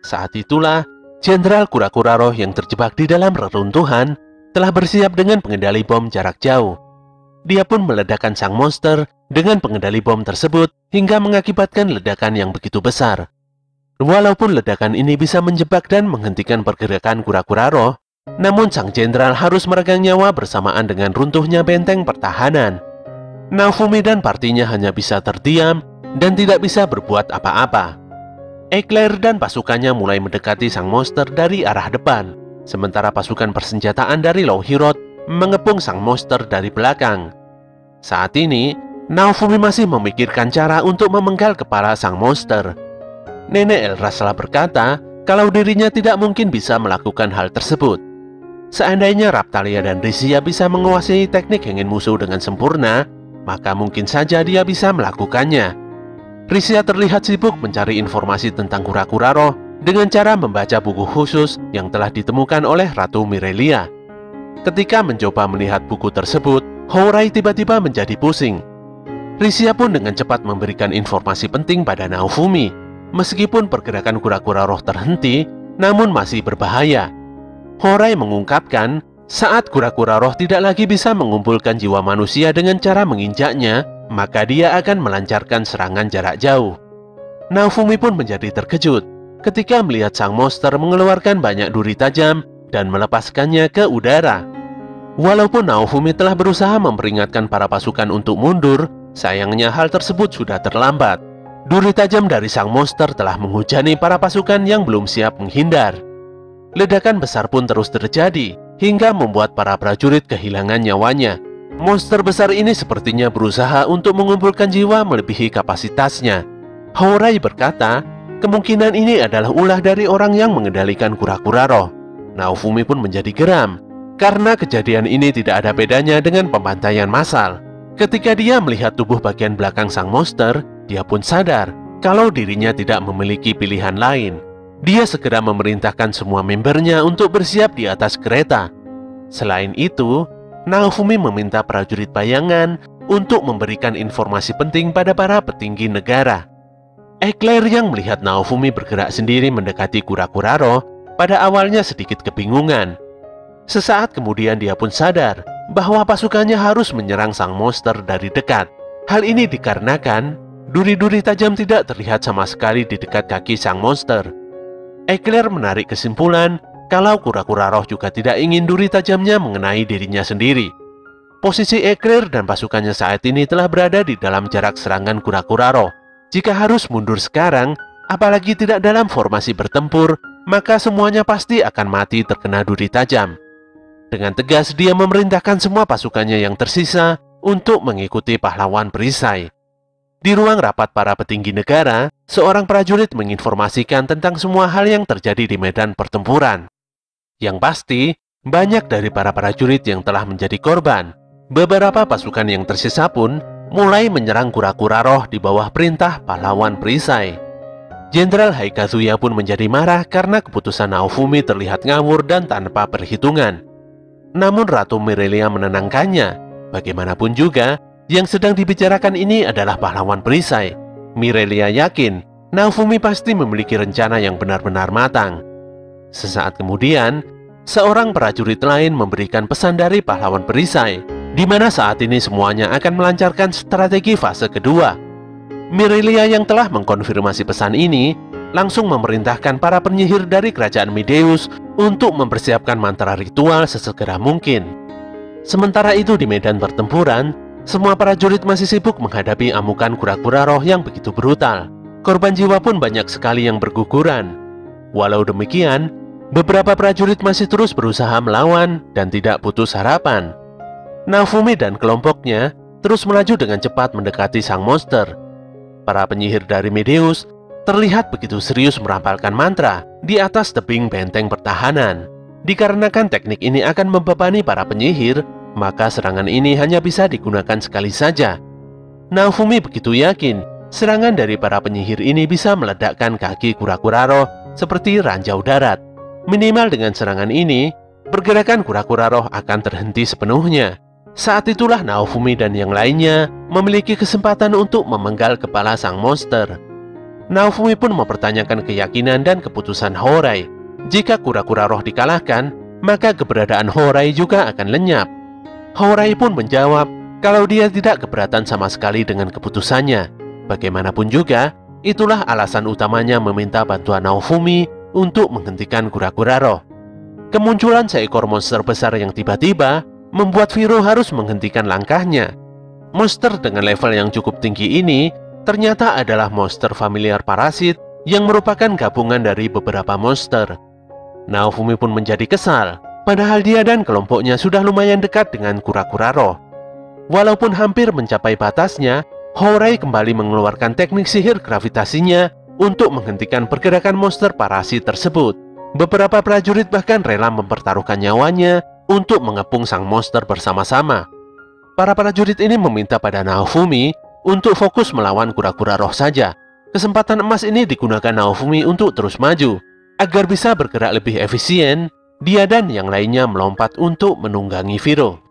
Saat itulah, Jenderal Kurakuraro yang terjebak di dalam reruntuhan telah bersiap dengan pengendali bom jarak jauh. Dia pun meledakkan sang monster dengan pengendali bom tersebut hingga mengakibatkan ledakan yang begitu besar. Walaupun ledakan ini bisa menjebak dan menghentikan pergerakan Kurakuraro, namun sang jenderal harus meregang nyawa bersamaan dengan runtuhnya benteng pertahanan. Naofumi dan partinya hanya bisa terdiam dan tidak bisa berbuat apa-apa. Eclair dan pasukannya mulai mendekati sang monster dari arah depan, sementara pasukan persenjataan dari Loughirot mengepung sang monster dari belakang. Saat ini, Naofumi masih memikirkan cara untuk memenggal kepala sang monster. Nenek Elrasla berkata kalau dirinya tidak mungkin bisa melakukan hal tersebut. Seandainya Raptalia dan Risia bisa menguasai teknik ingin musuh dengan sempurna, maka mungkin saja dia bisa melakukannya. Risia terlihat sibuk mencari informasi tentang Kurakuraro dengan cara membaca buku khusus yang telah ditemukan oleh Ratu Mirelia. Ketika mencoba melihat buku tersebut, Hourai tiba-tiba menjadi pusing. Risia pun dengan cepat memberikan informasi penting pada Naofumi. Meskipun pergerakan Kurakuraro terhenti, namun masih berbahaya. Hourai mengungkapkan saat Kurakuraro tidak lagi bisa mengumpulkan jiwa manusia dengan cara menginjaknya, maka dia akan melancarkan serangan jarak jauh. Naofumi pun menjadi terkejut ketika melihat sang monster mengeluarkan banyak duri tajam dan melepaskannya ke udara. Walaupun Naofumi telah berusaha memperingatkan para pasukan untuk mundur, sayangnya hal tersebut sudah terlambat. Duri tajam dari sang monster telah menghujani para pasukan yang belum siap menghindar. Ledakan besar pun terus terjadi hingga membuat para prajurit kehilangan nyawanya. Monster besar ini sepertinya berusaha untuk mengumpulkan jiwa melebihi kapasitasnya. Hourai berkata, kemungkinan ini adalah ulah dari orang yang mengendalikan Kurakuraro. Naofumi pun menjadi geram, karena kejadian ini tidak ada bedanya dengan pembantaian massal. Ketika dia melihat tubuh bagian belakang sang monster, dia pun sadar kalau dirinya tidak memiliki pilihan lain. Dia segera memerintahkan semua membernya untuk bersiap di atas kereta. Selain itu, Naofumi meminta prajurit bayangan untuk memberikan informasi penting pada para petinggi negara. Eclair yang melihat Naofumi bergerak sendiri mendekati Kurakuraro pada awalnya sedikit kebingungan. Sesaat kemudian dia pun sadar bahwa pasukannya harus menyerang sang monster dari dekat. Hal ini dikarenakan duri-duri tajam tidak terlihat sama sekali di dekat kaki sang monster. Eclair menarik kesimpulan kalau Kurakuraro juga tidak ingin duri tajamnya mengenai dirinya sendiri. Posisi Eclair dan pasukannya saat ini telah berada di dalam jarak serangan Kurakuraro. Jika harus mundur sekarang, apalagi tidak dalam formasi bertempur, maka semuanya pasti akan mati terkena duri tajam. Dengan tegas dia memerintahkan semua pasukannya yang tersisa untuk mengikuti pahlawan perisai. Di ruang rapat para petinggi negara, seorang prajurit menginformasikan tentang semua hal yang terjadi di medan pertempuran. Yang pasti, banyak dari para prajurit yang telah menjadi korban. Beberapa pasukan yang tersisa pun mulai menyerang Kurakuraro di bawah perintah pahlawan perisai. Jenderal Haikazuya pun menjadi marah karena keputusan Naofumi terlihat ngawur dan tanpa perhitungan. Namun Ratu Mirelia menenangkannya. Bagaimanapun juga, yang sedang dibicarakan ini adalah pahlawan perisai. Mirelia yakin Naofumi pasti memiliki rencana yang benar-benar matang. Sesaat kemudian, seorang prajurit lain memberikan pesan dari pahlawan perisai, di mana saat ini semuanya akan melancarkan strategi fase kedua. Mirelia yang telah mengkonfirmasi pesan ini langsung memerintahkan para penyihir dari kerajaan Mideus untuk mempersiapkan mantra ritual sesegera mungkin. Sementara itu di medan pertempuran, semua prajurit masih sibuk menghadapi amukan Kurakuraro yang begitu brutal. Korban jiwa pun banyak sekali yang berguguran. Walau demikian, beberapa prajurit masih terus berusaha melawan dan tidak putus harapan. Naofumi dan kelompoknya terus melaju dengan cepat mendekati sang monster. Para penyihir dari Mideus terlihat begitu serius merapalkan mantra di atas tebing benteng pertahanan. Dikarenakan teknik ini akan membebani para penyihir, maka serangan ini hanya bisa digunakan sekali saja. Naofumi begitu yakin serangan dari para penyihir ini bisa meledakkan kaki kura-kura roh seperti ranjau darat. Minimal dengan serangan ini, pergerakan kura-kura roh akan terhenti sepenuhnya. Saat itulah Naofumi dan yang lainnya memiliki kesempatan untuk memenggal kepala sang monster. Naofumi pun mempertanyakan keyakinan dan keputusan Hourai. Jika kura-kura roh dikalahkan, maka keberadaan Hourai juga akan lenyap. Hourai pun menjawab kalau dia tidak keberatan sama sekali dengan keputusannya. Bagaimanapun juga, itulah alasan utamanya meminta bantuan Naofumi untuk menghentikan kura-kura roh. Kemunculan seekor monster besar yang tiba-tiba membuat Viro harus menghentikan langkahnya. Monster dengan level yang cukup tinggi ini ternyata adalah monster familiar parasit yang merupakan gabungan dari beberapa monster. Naofumi pun menjadi kesal, padahal dia dan kelompoknya sudah lumayan dekat dengan kura-kura roh. Walaupun hampir mencapai batasnya, Hourai kembali mengeluarkan teknik sihir gravitasinya untuk menghentikan pergerakan monster parasit tersebut. Beberapa prajurit bahkan rela mempertaruhkan nyawanya untuk mengepung sang monster bersama-sama. Para prajurit ini meminta pada Naofumi untuk fokus melawan kura-kura roh saja. Kesempatan emas ini digunakan Naofumi untuk terus maju. Agar bisa bergerak lebih efisien, dia dan yang lainnya melompat untuk menunggangi Viro.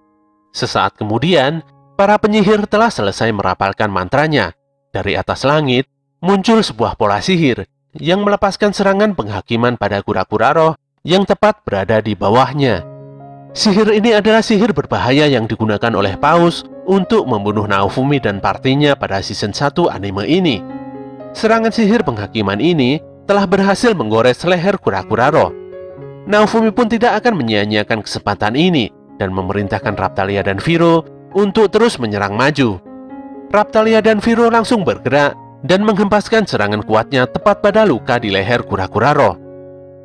Sesaat kemudian, para penyihir telah selesai merapalkan mantranya. Dari atas langit, muncul sebuah pola sihir yang melepaskan serangan penghakiman pada kura-kura roh yang tepat berada di bawahnya. Sihir ini adalah sihir berbahaya yang digunakan oleh Paus untuk membunuh Naofumi dan partinya pada season 1 anime ini. Serangan sihir penghakiman ini telah berhasil menggores leher kura-kura roh. Naofumi pun tidak akan menyia-nyiakan kesempatan ini dan memerintahkan Raptalia dan Viro untuk terus menyerang maju. Raptalia dan Viro langsung bergerak dan menghempaskan serangan kuatnya tepat pada luka di leher kura-kura roh.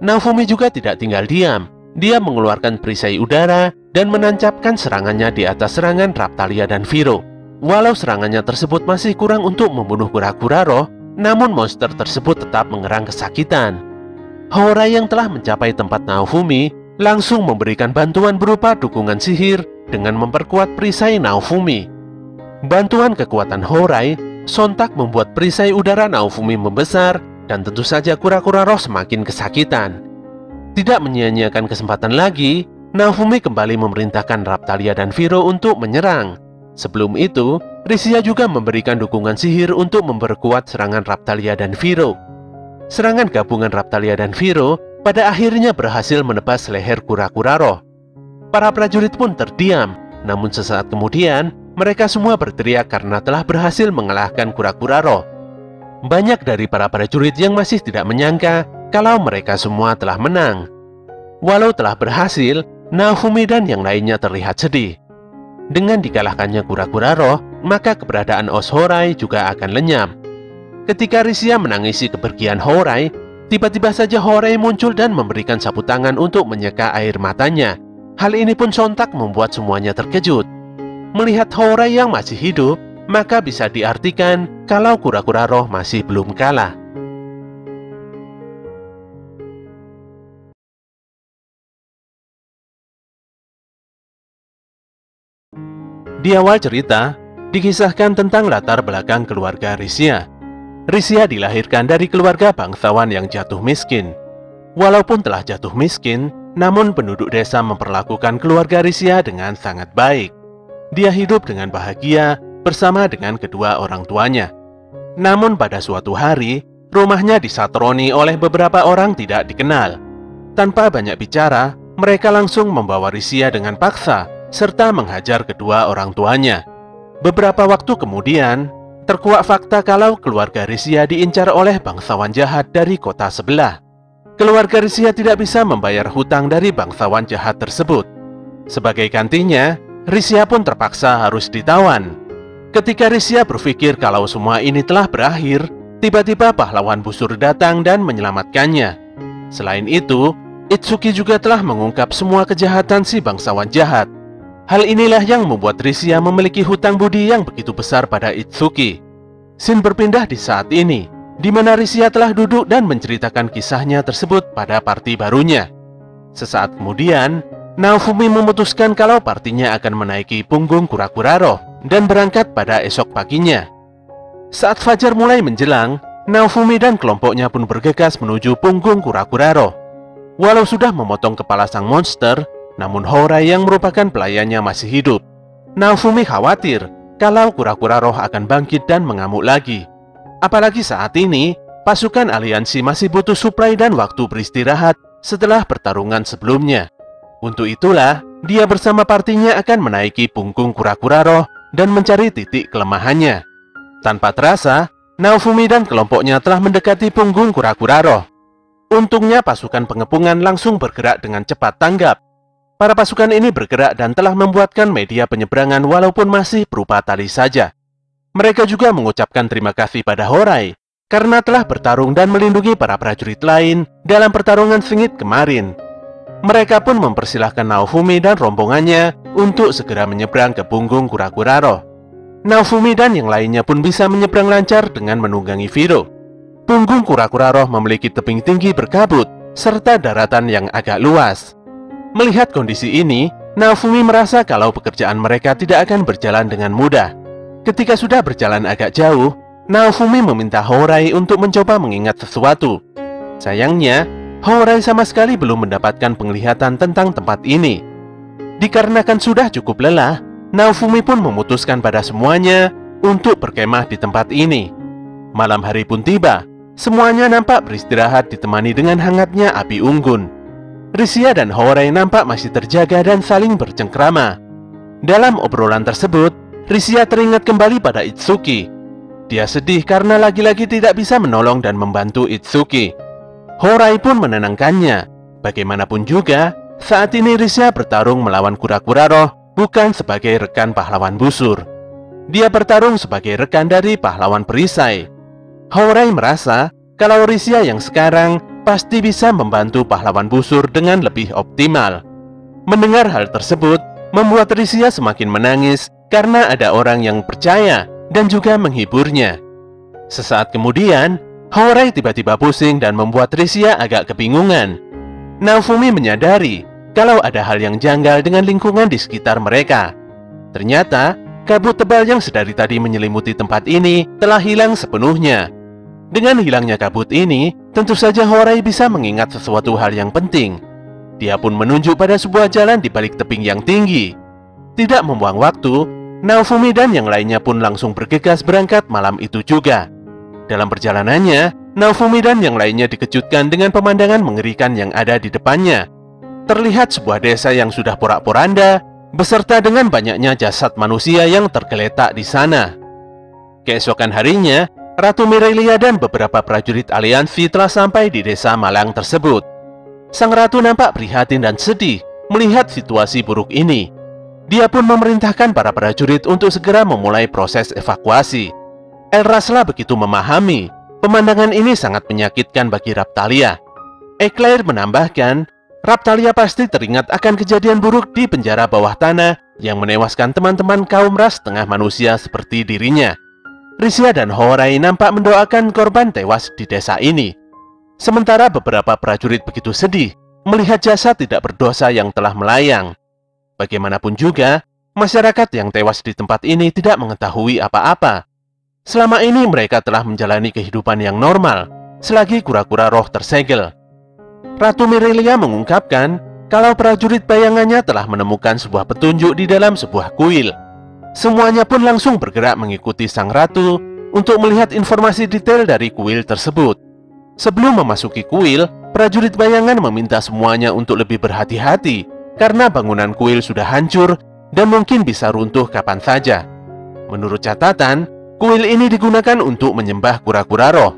Naofumi juga tidak tinggal diam. Dia mengeluarkan perisai udara dan menancapkan serangannya di atas serangan Raptalia dan Viro. Walau serangannya tersebut masih kurang untuk membunuh kura-kura roh, namun monster tersebut tetap mengerang kesakitan. Hourai yang telah mencapai tempat Naofumi langsung memberikan bantuan berupa dukungan sihir dengan memperkuat perisai Naofumi. Bantuan kekuatan Hourai sontak membuat perisai udara Naofumi membesar dan tentu saja kura-kura roh semakin kesakitan. Tidak menyia-nyiakan kesempatan lagi, Naofumi kembali memerintahkan Raptalia dan Viro untuk menyerang. Sebelum itu, Risia juga memberikan dukungan sihir untuk memperkuat serangan Raptalia dan Viro. Serangan gabungan Raptalia dan Viro pada akhirnya berhasil menebas leher kura-kura roh. Para prajurit pun terdiam, namun sesaat kemudian mereka semua berteriak karena telah berhasil mengalahkan kura-kura roh. Banyak dari para prajurit yang masih tidak menyangka kalau mereka semua telah menang. Walau telah berhasil, Naofumi dan yang lainnya terlihat sedih. Dengan dikalahkannya kura-kura roh, maka keberadaan Os Hourai juga akan lenyap. Ketika Risia menangisi kepergian Hourai, tiba-tiba saja Hourai muncul dan memberikan sapu tangan untuk menyeka air matanya. Hal ini pun sontak membuat semuanya terkejut. Melihat Hourai yang masih hidup, maka bisa diartikan kalau kura-kura roh masih belum kalah. Di awal cerita, dikisahkan tentang latar belakang keluarga Risia. Risia dilahirkan dari keluarga bangsawan yang jatuh miskin. Walaupun telah jatuh miskin, namun penduduk desa memperlakukan keluarga Risia dengan sangat baik. Dia hidup dengan bahagia bersama dengan kedua orang tuanya. Namun pada suatu hari, rumahnya disatroni oleh beberapa orang tidak dikenal. Tanpa banyak bicara, mereka langsung membawa Risia dengan paksa serta menghajar kedua orang tuanya. Beberapa waktu kemudian, terkuak fakta kalau keluarga Risia diincar oleh bangsawan jahat dari kota sebelah. Keluarga Risia tidak bisa membayar hutang dari bangsawan jahat tersebut. Sebagai gantinya, Risia pun terpaksa harus ditawan. Ketika Risia berpikir kalau semua ini telah berakhir, tiba-tiba pahlawan busur datang dan menyelamatkannya. Selain itu, Itsuki juga telah mengungkap semua kejahatan si bangsawan jahat. Hal inilah yang membuat Risia memiliki hutang budi yang begitu besar pada Itsuki. Scene berpindah di saat ini. di mana Risia telah duduk dan menceritakan kisahnya tersebut pada parti barunya. Sesaat kemudian, Naofumi memutuskan kalau partinya akan menaiki punggung Kurakuraro dan berangkat pada esok paginya. Saat fajar mulai menjelang, Naofumi dan kelompoknya pun bergegas menuju punggung Kurakuraro. Walau sudah memotong kepala sang monster, namun Hourai yang merupakan pelayannya masih hidup. Naofumi khawatir kalau Kurakuraro akan bangkit dan mengamuk lagi. Apalagi saat ini, pasukan aliansi masih butuh suplai dan waktu beristirahat setelah pertarungan sebelumnya. Untuk itulah, dia bersama partinya akan menaiki punggung Kurakuraro dan mencari titik kelemahannya. Tanpa terasa, Naofumi dan kelompoknya telah mendekati punggung Kurakuraro. Untungnya pasukan pengepungan langsung bergerak dengan cepat tanggap. Para pasukan ini bergerak dan telah membuatkan media penyeberangan walaupun masih berupa tali saja. Mereka juga mengucapkan terima kasih pada Hourai karena telah bertarung dan melindungi para prajurit lain dalam pertarungan sengit kemarin. Mereka pun mempersilahkan Naofumi dan rombongannya untuk segera menyeberang ke punggung Kurakuraro. Naofumi dan yang lainnya pun bisa menyeberang lancar dengan menunggangi Viro. Punggung Kurakuraro memiliki tebing tinggi berkabut serta daratan yang agak luas. Melihat kondisi ini, Naofumi merasa kalau pekerjaan mereka tidak akan berjalan dengan mudah. Ketika sudah berjalan agak jauh, Naofumi meminta Hourai untuk mencoba mengingat sesuatu. Sayangnya, Hourai sama sekali belum mendapatkan penglihatan tentang tempat ini. Dikarenakan sudah cukup lelah, Naofumi pun memutuskan pada semuanya untuk berkemah di tempat ini. Malam hari pun tiba, semuanya nampak beristirahat ditemani dengan hangatnya api unggun. Risia dan Hourai nampak masih terjaga dan saling bercengkrama. Dalam obrolan tersebut, Risia teringat kembali pada Itsuki. Dia sedih karena lagi-lagi tidak bisa menolong dan membantu Itsuki. Hourai pun menenangkannya. Bagaimanapun juga, saat ini Risia bertarung melawan Kurakuraro bukan sebagai rekan pahlawan busur. Dia bertarung sebagai rekan dari pahlawan perisai. Hourai merasa kalau Risia yang sekarang pasti bisa membantu pahlawan busur dengan lebih optimal. Mendengar hal tersebut membuat Risia semakin menangis karena ada orang yang percaya dan juga menghiburnya. Sesaat kemudian, Hourai tiba-tiba pusing dan membuat Risia agak kebingungan. Naofumi menyadari kalau ada hal yang janggal dengan lingkungan di sekitar mereka. Ternyata, kabut tebal yang sedari tadi menyelimuti tempat ini telah hilang sepenuhnya. Dengan hilangnya kabut ini, tentu saja Hourai bisa mengingat sesuatu hal yang penting. Dia pun menunjuk pada sebuah jalan di balik tebing yang tinggi. Tidak membuang waktu, Naofumi dan yang lainnya pun langsung bergegas berangkat malam itu juga. Dalam perjalanannya, Naofumi dan yang lainnya dikejutkan dengan pemandangan mengerikan yang ada di depannya. Terlihat sebuah desa yang sudah porak-poranda, beserta dengan banyaknya jasad manusia yang tergeletak di sana. Keesokan harinya, Ratu Mirelia dan beberapa prajurit aliansi telah sampai di desa malang tersebut. Sang ratu nampak prihatin dan sedih melihat situasi buruk ini. Dia pun memerintahkan para prajurit untuk segera memulai proses evakuasi. Elrasla begitu memahami pemandangan ini sangat menyakitkan bagi Raptalia. Eclair menambahkan, Raptalia pasti teringat akan kejadian buruk di penjara bawah tanah yang menewaskan teman-teman kaum ras tengah manusia seperti dirinya. Risia dan Hourai nampak mendoakan korban tewas di desa ini. Sementara beberapa prajurit begitu sedih melihat jasad tidak berdosa yang telah melayang. Bagaimanapun juga, masyarakat yang tewas di tempat ini tidak mengetahui apa-apa. Selama ini mereka telah menjalani kehidupan yang normal, selagi kura-kura roh tersegel. Ratu Mirelia mengungkapkan kalau prajurit bayangannya telah menemukan sebuah petunjuk di dalam sebuah kuil. Semuanya pun langsung bergerak mengikuti sang ratu untuk melihat informasi detail dari kuil tersebut. Sebelum memasuki kuil, prajurit bayangan meminta semuanya untuk lebih berhati-hati karena bangunan kuil sudah hancur dan mungkin bisa runtuh kapan saja. Menurut catatan, kuil ini digunakan untuk menyembah kura-kura roh.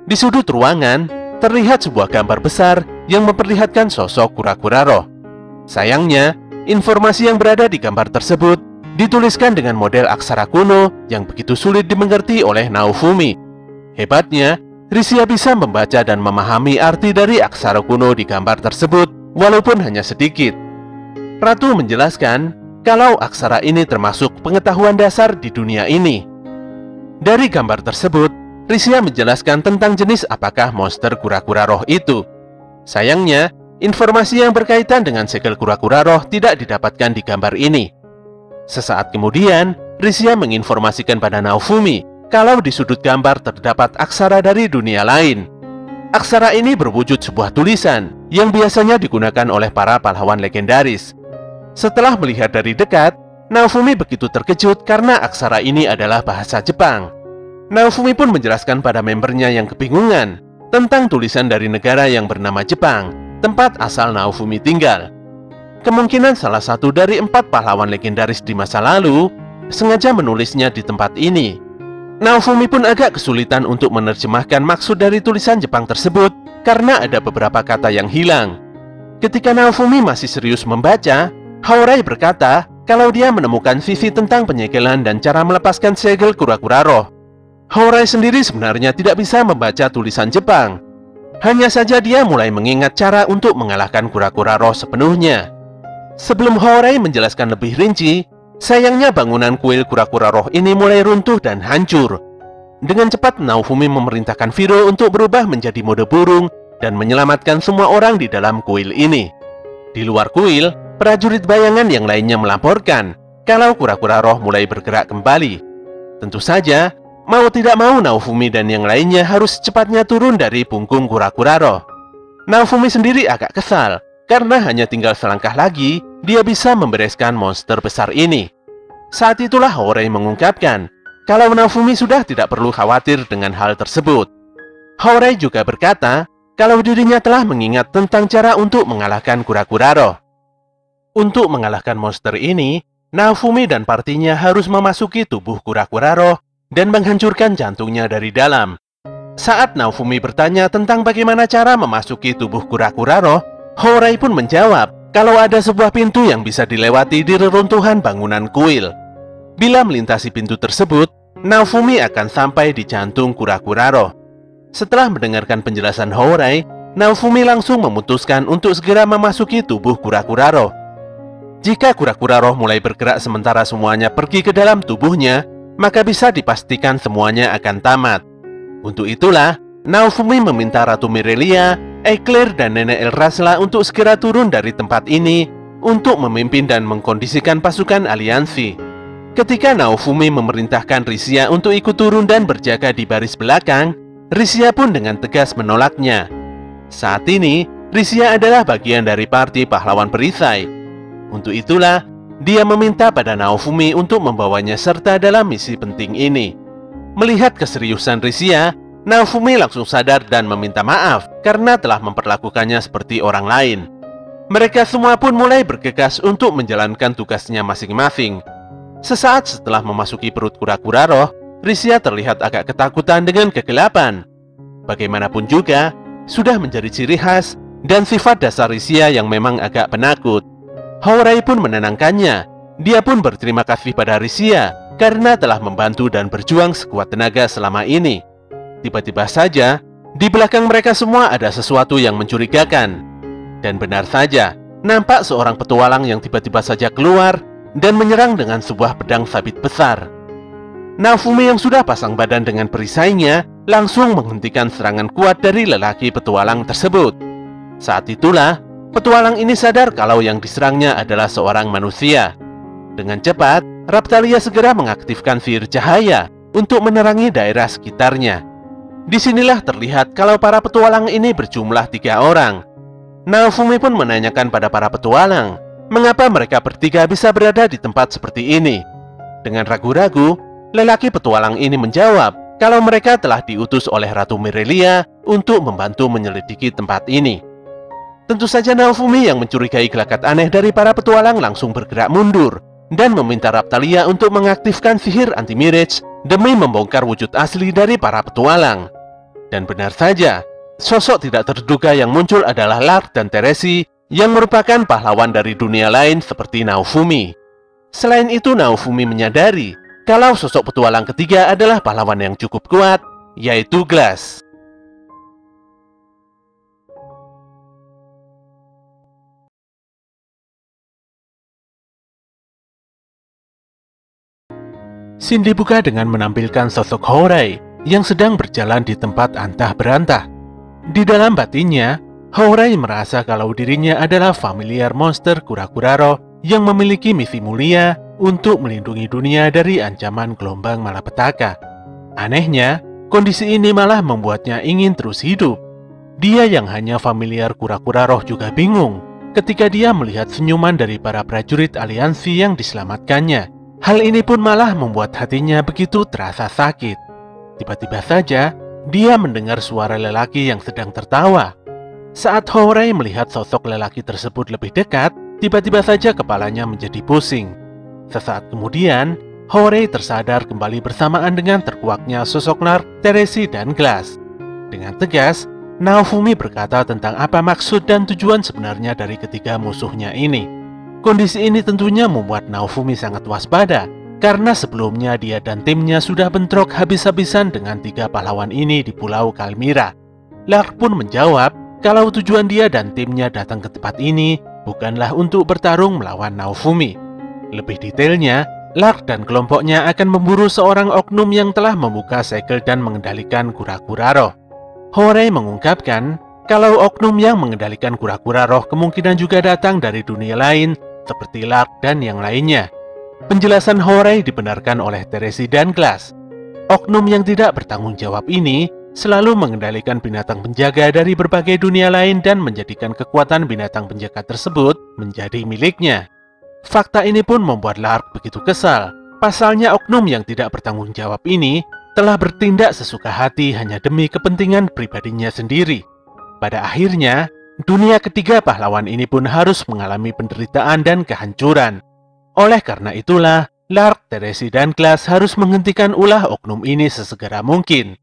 Di sudut ruangan, terlihat sebuah gambar besar yang memperlihatkan sosok kura-kura roh. Sayangnya, informasi yang berada di gambar tersebut dituliskan dengan model aksara kuno yang begitu sulit dimengerti oleh Naofumi. Hebatnya, Risia bisa membaca dan memahami arti dari aksara kuno di gambar tersebut, walaupun hanya sedikit. Ratu menjelaskan kalau aksara ini termasuk pengetahuan dasar di dunia ini. Dari gambar tersebut, Risia menjelaskan tentang jenis apakah monster kura-kura roh itu. Sayangnya, informasi yang berkaitan dengan segel kura-kura roh tidak didapatkan di gambar ini. Sesaat kemudian, Risia menginformasikan pada Naofumi kalau di sudut gambar terdapat aksara dari dunia lain. Aksara ini berwujud sebuah tulisan yang biasanya digunakan oleh para pahlawan legendaris. Setelah melihat dari dekat, Naofumi begitu terkejut karena aksara ini adalah bahasa Jepang. Naofumi pun menjelaskan pada membernya yang kebingungan tentang tulisan dari negara yang bernama Jepang, tempat asal Naofumi tinggal. Kemungkinan salah satu dari 4 pahlawan legendaris di masa lalu sengaja menulisnya di tempat ini. Naofumi pun agak kesulitan untuk menerjemahkan maksud dari tulisan Jepang tersebut karena ada beberapa kata yang hilang. Ketika Naofumi masih serius membaca, Haurai berkata kalau dia menemukan sisi tentang penyegelan dan cara melepaskan segel kura-kura roh. Haurai sendiri sebenarnya tidak bisa membaca tulisan Jepang. Hanya saja dia mulai mengingat cara untuk mengalahkan kura-kura roh sepenuhnya. Sebelum Haurai menjelaskan lebih rinci, sayangnya bangunan kuil kura-kura roh ini mulai runtuh dan hancur. Dengan cepat Naofumi memerintahkan Viro untuk berubah menjadi mode burung dan menyelamatkan semua orang di dalam kuil ini. Di luar kuil, prajurit bayangan yang lainnya melaporkan kalau kura-kura roh mulai bergerak kembali. Tentu saja, mau tidak mau Naofumi dan yang lainnya harus secepatnya turun dari punggung kura-kura roh. Naofumi sendiri agak kesal karena hanya tinggal selangkah lagi dia bisa membereskan monster besar ini. Saat itulah Haurai mengungkapkan kalau Naofumi sudah tidak perlu khawatir dengan hal tersebut. Haurai juga berkata kalau dirinya telah mengingat tentang cara untuk mengalahkan kura-kura roh. Untuk mengalahkan monster ini, Naofumi dan partinya harus memasuki tubuh kura-kura roh dan menghancurkan jantungnya dari dalam. Saat Naofumi bertanya tentang bagaimana cara memasuki tubuh kura-kura roh, Haurai pun menjawab kalau ada sebuah pintu yang bisa dilewati di reruntuhan bangunan kuil. Bila melintasi pintu tersebut, Naofumi akan sampai di jantung kura-kura roh. Setelah mendengarkan penjelasan Haurai, Naofumi langsung memutuskan untuk segera memasuki tubuh kura-kura roh. Jika kura-kura roh mulai bergerak sementara semuanya pergi ke dalam tubuhnya, maka bisa dipastikan semuanya akan tamat. Untuk itulah, Naofumi meminta Ratu Mirelia, Eclair dan Nenek Elrasla untuk segera turun dari tempat ini untuk memimpin dan mengkondisikan pasukan aliansi. Ketika Naofumi memerintahkan Risia untuk ikut turun dan berjaga di baris belakang, Risia pun dengan tegas menolaknya. Saat ini, Risia adalah bagian dari parti pahlawan perisai. Untuk itulah, dia meminta pada Naofumi untuk membawanya serta dalam misi penting ini. Melihat keseriusan Risia, Naofumi langsung sadar dan meminta maaf karena telah memperlakukannya seperti orang lain. Mereka semua pun mulai bergegas untuk menjalankan tugasnya masing-masing. Sesaat setelah memasuki perut kura-kura roh, Risia terlihat agak ketakutan dengan kegelapan. Bagaimanapun juga, sudah menjadi ciri khas dan sifat dasar Risia yang memang agak penakut. Haurai pun menenangkannya. Dia pun berterima kasih pada Risia karena telah membantu dan berjuang sekuat tenaga selama ini. Tiba-tiba saja, di belakang mereka semua ada sesuatu yang mencurigakan. Dan benar saja, nampak seorang petualang yang tiba-tiba saja keluar dan menyerang dengan sebuah pedang sabit besar. Naofumi yang sudah pasang badan dengan perisainya langsung menghentikan serangan kuat dari lelaki petualang tersebut. Saat itulah, petualang ini sadar kalau yang diserangnya adalah seorang manusia. Dengan cepat, Raptalia segera mengaktifkan sihir cahaya untuk menerangi daerah sekitarnya. Disinilah terlihat kalau para petualang ini berjumlah 3 orang. Naofumi pun menanyakan pada para petualang, mengapa mereka bertiga bisa berada di tempat seperti ini. Dengan ragu-ragu, lelaki petualang ini menjawab kalau mereka telah diutus oleh Ratu Mirelia untuk membantu menyelidiki tempat ini. Tentu saja Naofumi yang mencurigai gelagat aneh dari para petualang langsung bergerak mundur dan meminta Raptalia untuk mengaktifkan sihir anti-mirage demi membongkar wujud asli dari para petualang. Dan benar saja, sosok tidak terduga yang muncul adalah Lark dan Teresi yang merupakan pahlawan dari dunia lain seperti Naofumi. Selain itu, Naofumi menyadari kalau sosok petualang ketiga adalah pahlawan yang cukup kuat, yaitu Glass. Scene dibuka dengan menampilkan sosok Haurai yang sedang berjalan di tempat antah berantah. Di dalam batinnya, Hourai merasa kalau dirinya adalah familiar monster kura-kura roh yang memiliki misi mulia untuk melindungi dunia dari ancaman gelombang malapetaka. Anehnya, kondisi ini malah membuatnya ingin terus hidup. Dia yang hanya familiar kura-kura roh juga bingung ketika dia melihat senyuman dari para prajurit aliansi yang diselamatkannya. Hal ini pun malah membuat hatinya begitu terasa sakit. Tiba-tiba saja, dia mendengar suara lelaki yang sedang tertawa. Saat Hourai melihat sosok lelaki tersebut lebih dekat, tiba-tiba saja kepalanya menjadi pusing. Sesaat kemudian, Hourai tersadar kembali bersamaan dengan terkuaknya sosok Lark, Teresi, dan Glass. Dengan tegas, Naofumi berkata tentang apa maksud dan tujuan sebenarnya dari ketiga musuhnya ini. Kondisi ini tentunya membuat Naofumi sangat waspada, karena sebelumnya dia dan timnya sudah bentrok habis-habisan dengan 3 pahlawan ini di Pulau Kalmira. Lark pun menjawab kalau tujuan dia dan timnya datang ke tempat ini bukanlah untuk bertarung melawan Naofumi. Lebih detailnya, Lark dan kelompoknya akan memburu seorang oknum yang telah membuka segel dan mengendalikan kura-kura roh. Hourai mengungkapkan kalau oknum yang mengendalikan kura-kura roh kemungkinan juga datang dari dunia lain seperti Lark dan yang lainnya. Penjelasan Hourai dibenarkan oleh Teresi dan Glass. Oknum yang tidak bertanggung jawab ini selalu mengendalikan binatang penjaga dari berbagai dunia lain dan menjadikan kekuatan binatang penjaga tersebut menjadi miliknya. Fakta ini pun membuat Lark begitu kesal. Pasalnya oknum yang tidak bertanggung jawab ini telah bertindak sesuka hati hanya demi kepentingan pribadinya sendiri. Pada akhirnya, dunia ketiga pahlawan ini pun harus mengalami penderitaan dan kehancuran. Oleh karena itulah, Lark, Teresi, dan Glass harus menghentikan ulah oknum ini sesegera mungkin.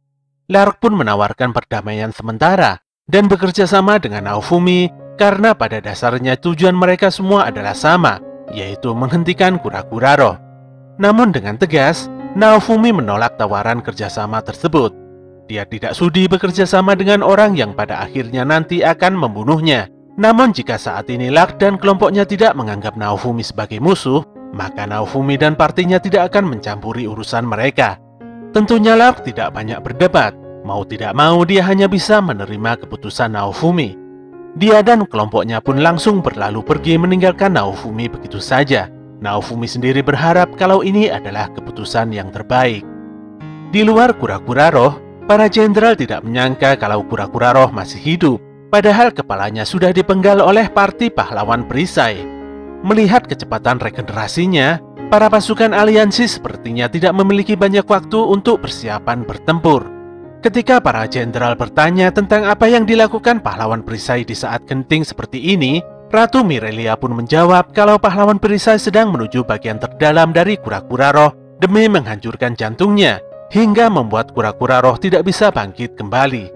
Lark pun menawarkan perdamaian sementara dan bekerja sama dengan Naofumi karena pada dasarnya tujuan mereka semua adalah sama, yaitu menghentikan kura-kura roh. Namun dengan tegas, Naofumi menolak tawaran kerjasama tersebut. Dia tidak sudi bekerja sama dengan orang yang pada akhirnya nanti akan membunuhnya. Namun jika saat ini Lark dan kelompoknya tidak menganggap Naofumi sebagai musuh, maka Naofumi dan partinya tidak akan mencampuri urusan mereka. Tentunya Lark tidak banyak berdebat. Mau tidak mau dia hanya bisa menerima keputusan Naofumi. Dia dan kelompoknya pun langsung berlalu pergi meninggalkan Naofumi begitu saja. Naofumi sendiri berharap kalau ini adalah keputusan yang terbaik. Di luar kura-kura roh, para jenderal tidak menyangka kalau kura-kura roh masih hidup, padahal kepalanya sudah dipenggal oleh parti pahlawan perisai. Melihat kecepatan regenerasinya, para pasukan aliansi sepertinya tidak memiliki banyak waktu untuk persiapan bertempur. Ketika para jenderal bertanya tentang apa yang dilakukan pahlawan perisai di saat genting seperti ini, Ratu Mirelia pun menjawab kalau pahlawan perisai sedang menuju bagian terdalam dari kura-kura roh demi menghancurkan jantungnya, hingga membuat kura-kura roh tidak bisa bangkit kembali.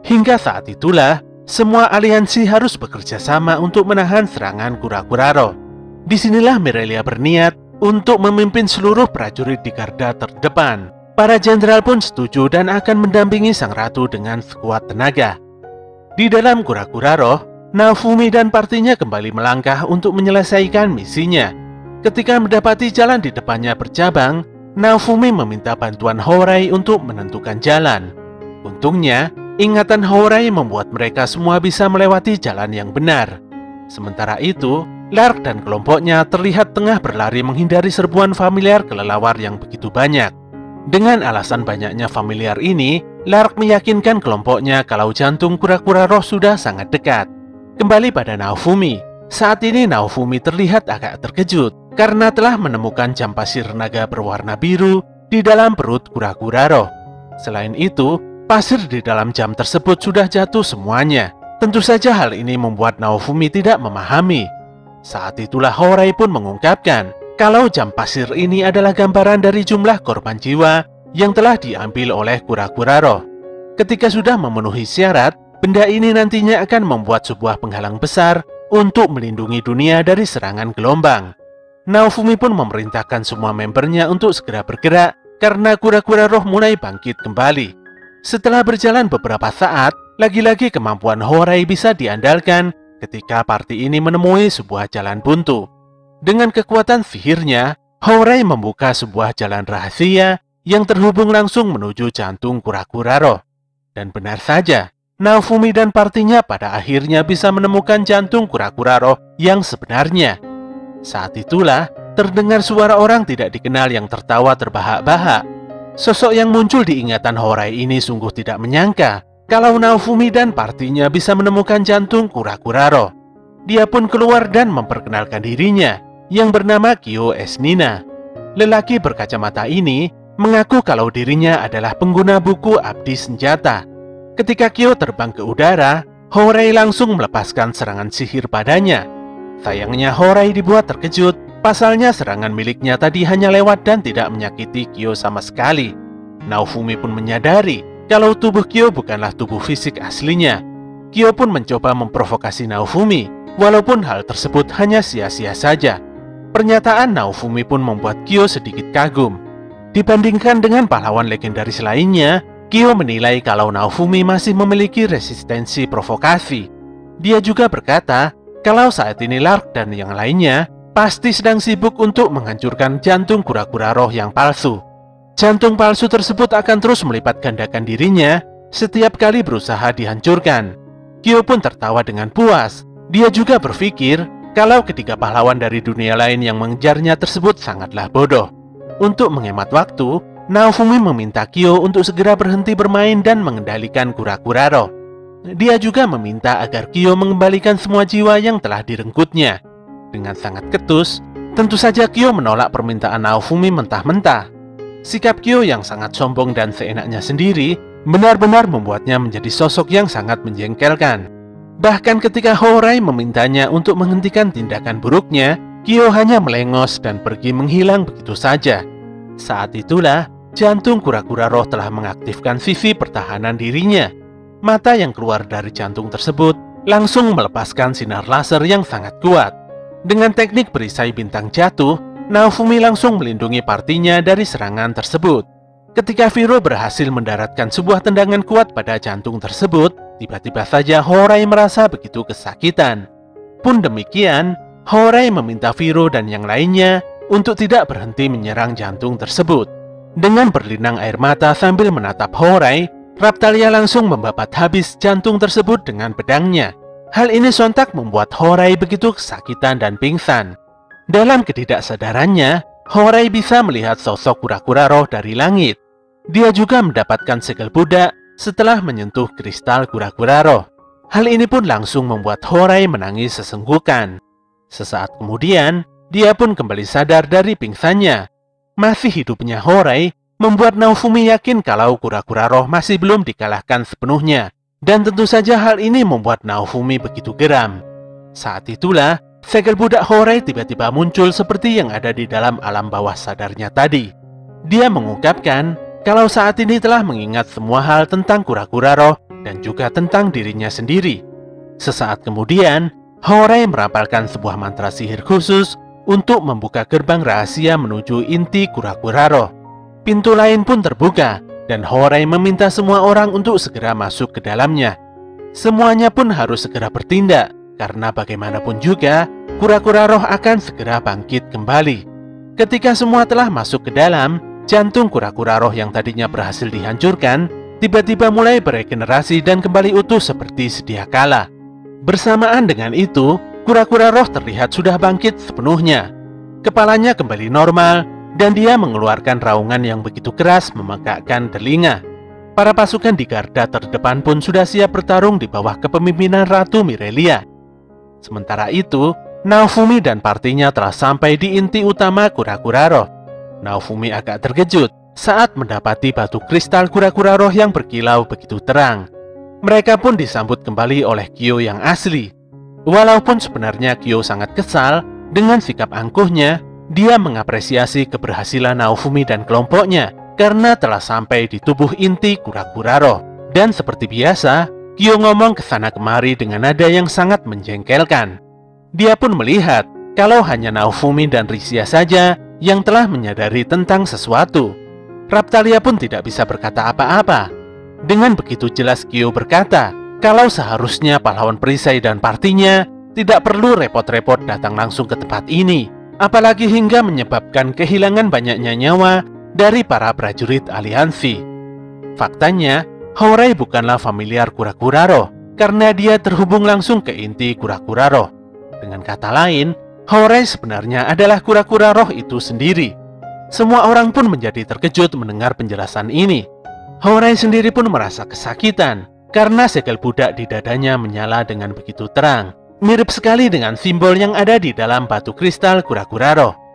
Hingga saat itulah, semua aliansi harus bekerja sama untuk menahan serangan kura-kura roh. Disinilah Mirelia berniat untuk memimpin seluruh prajurit di garda terdepan. Para jenderal pun setuju dan akan mendampingi sang ratu dengan sekuat tenaga. Di dalam kura-kura roh, Naofumi dan partinya kembali melangkah untuk menyelesaikan misinya. Ketika mendapati jalan di depannya bercabang, Naofumi meminta bantuan Hourai untuk menentukan jalan. Untungnya, ingatan Hourai membuat mereka semua bisa melewati jalan yang benar. Sementara itu, Lark dan kelompoknya terlihat tengah berlari menghindari serbuan familiar kelelawar yang begitu banyak. Dengan alasan banyaknya familiar ini, Lark meyakinkan kelompoknya kalau jantung kura-kura roh sudah sangat dekat. Kembali pada Naofumi, saat ini Naofumi terlihat agak terkejut karena telah menemukan jam pasir naga berwarna biru di dalam perut kura-kura roh. Selain itu, pasir di dalam jam tersebut sudah jatuh semuanya. Tentu saja hal ini membuat Naofumi tidak memahami. Saat itulah Hourai pun mengungkapkan kalau jam pasir ini adalah gambaran dari jumlah korban jiwa yang telah diambil oleh kura-kura roh. Ketika sudah memenuhi syarat, benda ini nantinya akan membuat sebuah penghalang besar untuk melindungi dunia dari serangan gelombang. Naofumi pun memerintahkan semua membernya untuk segera bergerak karena kura-kura roh mulai bangkit kembali. Setelah berjalan beberapa saat, lagi-lagi kemampuan Hourai bisa diandalkan ketika parti ini menemui sebuah jalan buntu. Dengan kekuatan sihirnya, Hourai membuka sebuah jalan rahasia yang terhubung langsung menuju jantung kura-kura roh. Dan benar saja, Naofumi dan partinya pada akhirnya bisa menemukan jantung kura-kura roh yang sebenarnya. Saat itulah terdengar suara orang tidak dikenal yang tertawa terbahak-bahak. Sosok yang muncul di ingatan Horai ini sungguh tidak menyangka kalau Naofumi dan partinya bisa menemukan jantung kura-kura roh. Dia pun keluar dan memperkenalkan dirinya yang bernama Kyo Esnina. Lelaki berkacamata ini mengaku kalau dirinya adalah pengguna buku Abdi Senjata. Ketika Kyo terbang ke udara, Horai langsung melepaskan serangan sihir padanya. Sayangnya Horai dibuat terkejut, pasalnya serangan miliknya tadi hanya lewat dan tidak menyakiti Kyo sama sekali. Naofumi pun menyadari kalau tubuh Kyo bukanlah tubuh fisik aslinya. Kyo pun mencoba memprovokasi Naofumi, walaupun hal tersebut hanya sia-sia saja. Pernyataan Naofumi pun membuat Kyo sedikit kagum. Dibandingkan dengan pahlawan legendaris lainnya, Kyo menilai kalau Naofumi masih memiliki resistensi provokasi. Dia juga berkata kalau saat ini Lark dan yang lainnya pasti sedang sibuk untuk menghancurkan jantung kura-kura roh yang palsu. Jantung palsu tersebut akan terus melipat gandakan dirinya setiap kali berusaha dihancurkan. Kyo pun tertawa dengan puas. Dia juga berpikir kalau ketiga pahlawan dari dunia lain yang mengejarnya tersebut sangatlah bodoh. Untuk menghemat waktu, Naofumi meminta Kyo untuk segera berhenti bermain dan mengendalikan kura-kura roh. Dia juga meminta agar Kyo mengembalikan semua jiwa yang telah direngkutnya. Dengan sangat ketus, tentu saja Kyo menolak permintaan Naofumi mentah-mentah. Sikap Kyo yang sangat sombong dan seenaknya sendiri benar-benar membuatnya menjadi sosok yang sangat menjengkelkan. Bahkan ketika Horai memintanya untuk menghentikan tindakan buruknya, Kyo hanya melengos dan pergi menghilang begitu saja. Saat itulah, jantung kura-kura roh telah mengaktifkan sisi pertahanan dirinya. Mata yang keluar dari jantung tersebut langsung melepaskan sinar laser yang sangat kuat. Dengan teknik perisai bintang jatuh, Naofumi langsung melindungi partinya dari serangan tersebut. Ketika Viro berhasil mendaratkan sebuah tendangan kuat pada jantung tersebut, tiba-tiba saja Horai merasa begitu kesakitan. Pun demikian, Horai meminta Viro dan yang lainnya untuk tidak berhenti menyerang jantung tersebut. Dengan berlinang air mata sambil menatap Horai, Raptalia langsung membabat habis jantung tersebut dengan pedangnya. Hal ini sontak membuat Horai begitu kesakitan dan pingsan. Dalam ketidaksadarannya, Horai bisa melihat sosok kura-kura roh dari langit. Dia juga mendapatkan segel budak setelah menyentuh kristal kura-kura roh. Hal ini pun langsung membuat Horai menangis sesenggukan. Sesaat kemudian, dia pun kembali sadar dari pingsannya. Masih hidupnya Horai membuat Naofumi yakin kalau kura-kura roh masih belum dikalahkan sepenuhnya. Dan tentu saja hal ini membuat Naofumi begitu geram. Saat itulah, segel budak Horai tiba-tiba muncul seperti yang ada di dalam alam bawah sadarnya tadi. Dia mengungkapkan kalau saat ini telah mengingat semua hal tentang kura-kura roh dan juga tentang dirinya sendiri. Sesaat kemudian, Horai merapalkan sebuah mantra sihir khusus untuk membuka gerbang rahasia menuju inti kura-kura roh. Pintu lain pun terbuka, dan Horai meminta semua orang untuk segera masuk ke dalamnya. Semuanya pun harus segera bertindak, karena bagaimanapun juga, kura-kura roh akan segera bangkit kembali. Ketika semua telah masuk ke dalam, jantung kura-kura roh yang tadinya berhasil dihancurkan, tiba-tiba mulai beregenerasi dan kembali utuh seperti sedia kala. Bersamaan dengan itu, kura-kura roh terlihat sudah bangkit sepenuhnya. Kepalanya kembali normal, dan dia mengeluarkan raungan yang begitu keras memekakkan telinga. Para pasukan di garda terdepan pun sudah siap bertarung di bawah kepemimpinan Ratu Mirelia. Sementara itu, Naofumi dan partinya telah sampai di inti utama kura-kura roh. Naofumi agak terkejut saat mendapati batu kristal kura-kura roh yang berkilau begitu terang. Mereka pun disambut kembali oleh Kyo yang asli. Walaupun sebenarnya Kyo sangat kesal dengan sikap angkuhnya, dia mengapresiasi keberhasilan Naofumi dan kelompoknya karena telah sampai di tubuh inti kura-kura roh. Dan seperti biasa, Kyo ngomong ke sana kemari dengan nada yang sangat menjengkelkan. Dia pun melihat kalau hanya Naofumi dan Risia saja yang telah menyadari tentang sesuatu. Raptalia pun tidak bisa berkata apa-apa. Dengan begitu jelas Kyo berkata kalau seharusnya pahlawan perisai dan partinya tidak perlu repot-repot datang langsung ke tempat ini, apalagi hingga menyebabkan kehilangan banyaknya nyawa dari para prajurit aliansi. Faktanya, Hourai bukanlah familiar kura-kura roh karena dia terhubung langsung ke inti kura-kura roh. Dengan kata lain, Hourai sebenarnya adalah kura-kura roh itu sendiri. Semua orang pun menjadi terkejut mendengar penjelasan ini. Hourai sendiri pun merasa kesakitan karena segel budak di dadanya menyala dengan begitu terang, mirip sekali dengan simbol yang ada di dalam batu kristal kura-kura roh.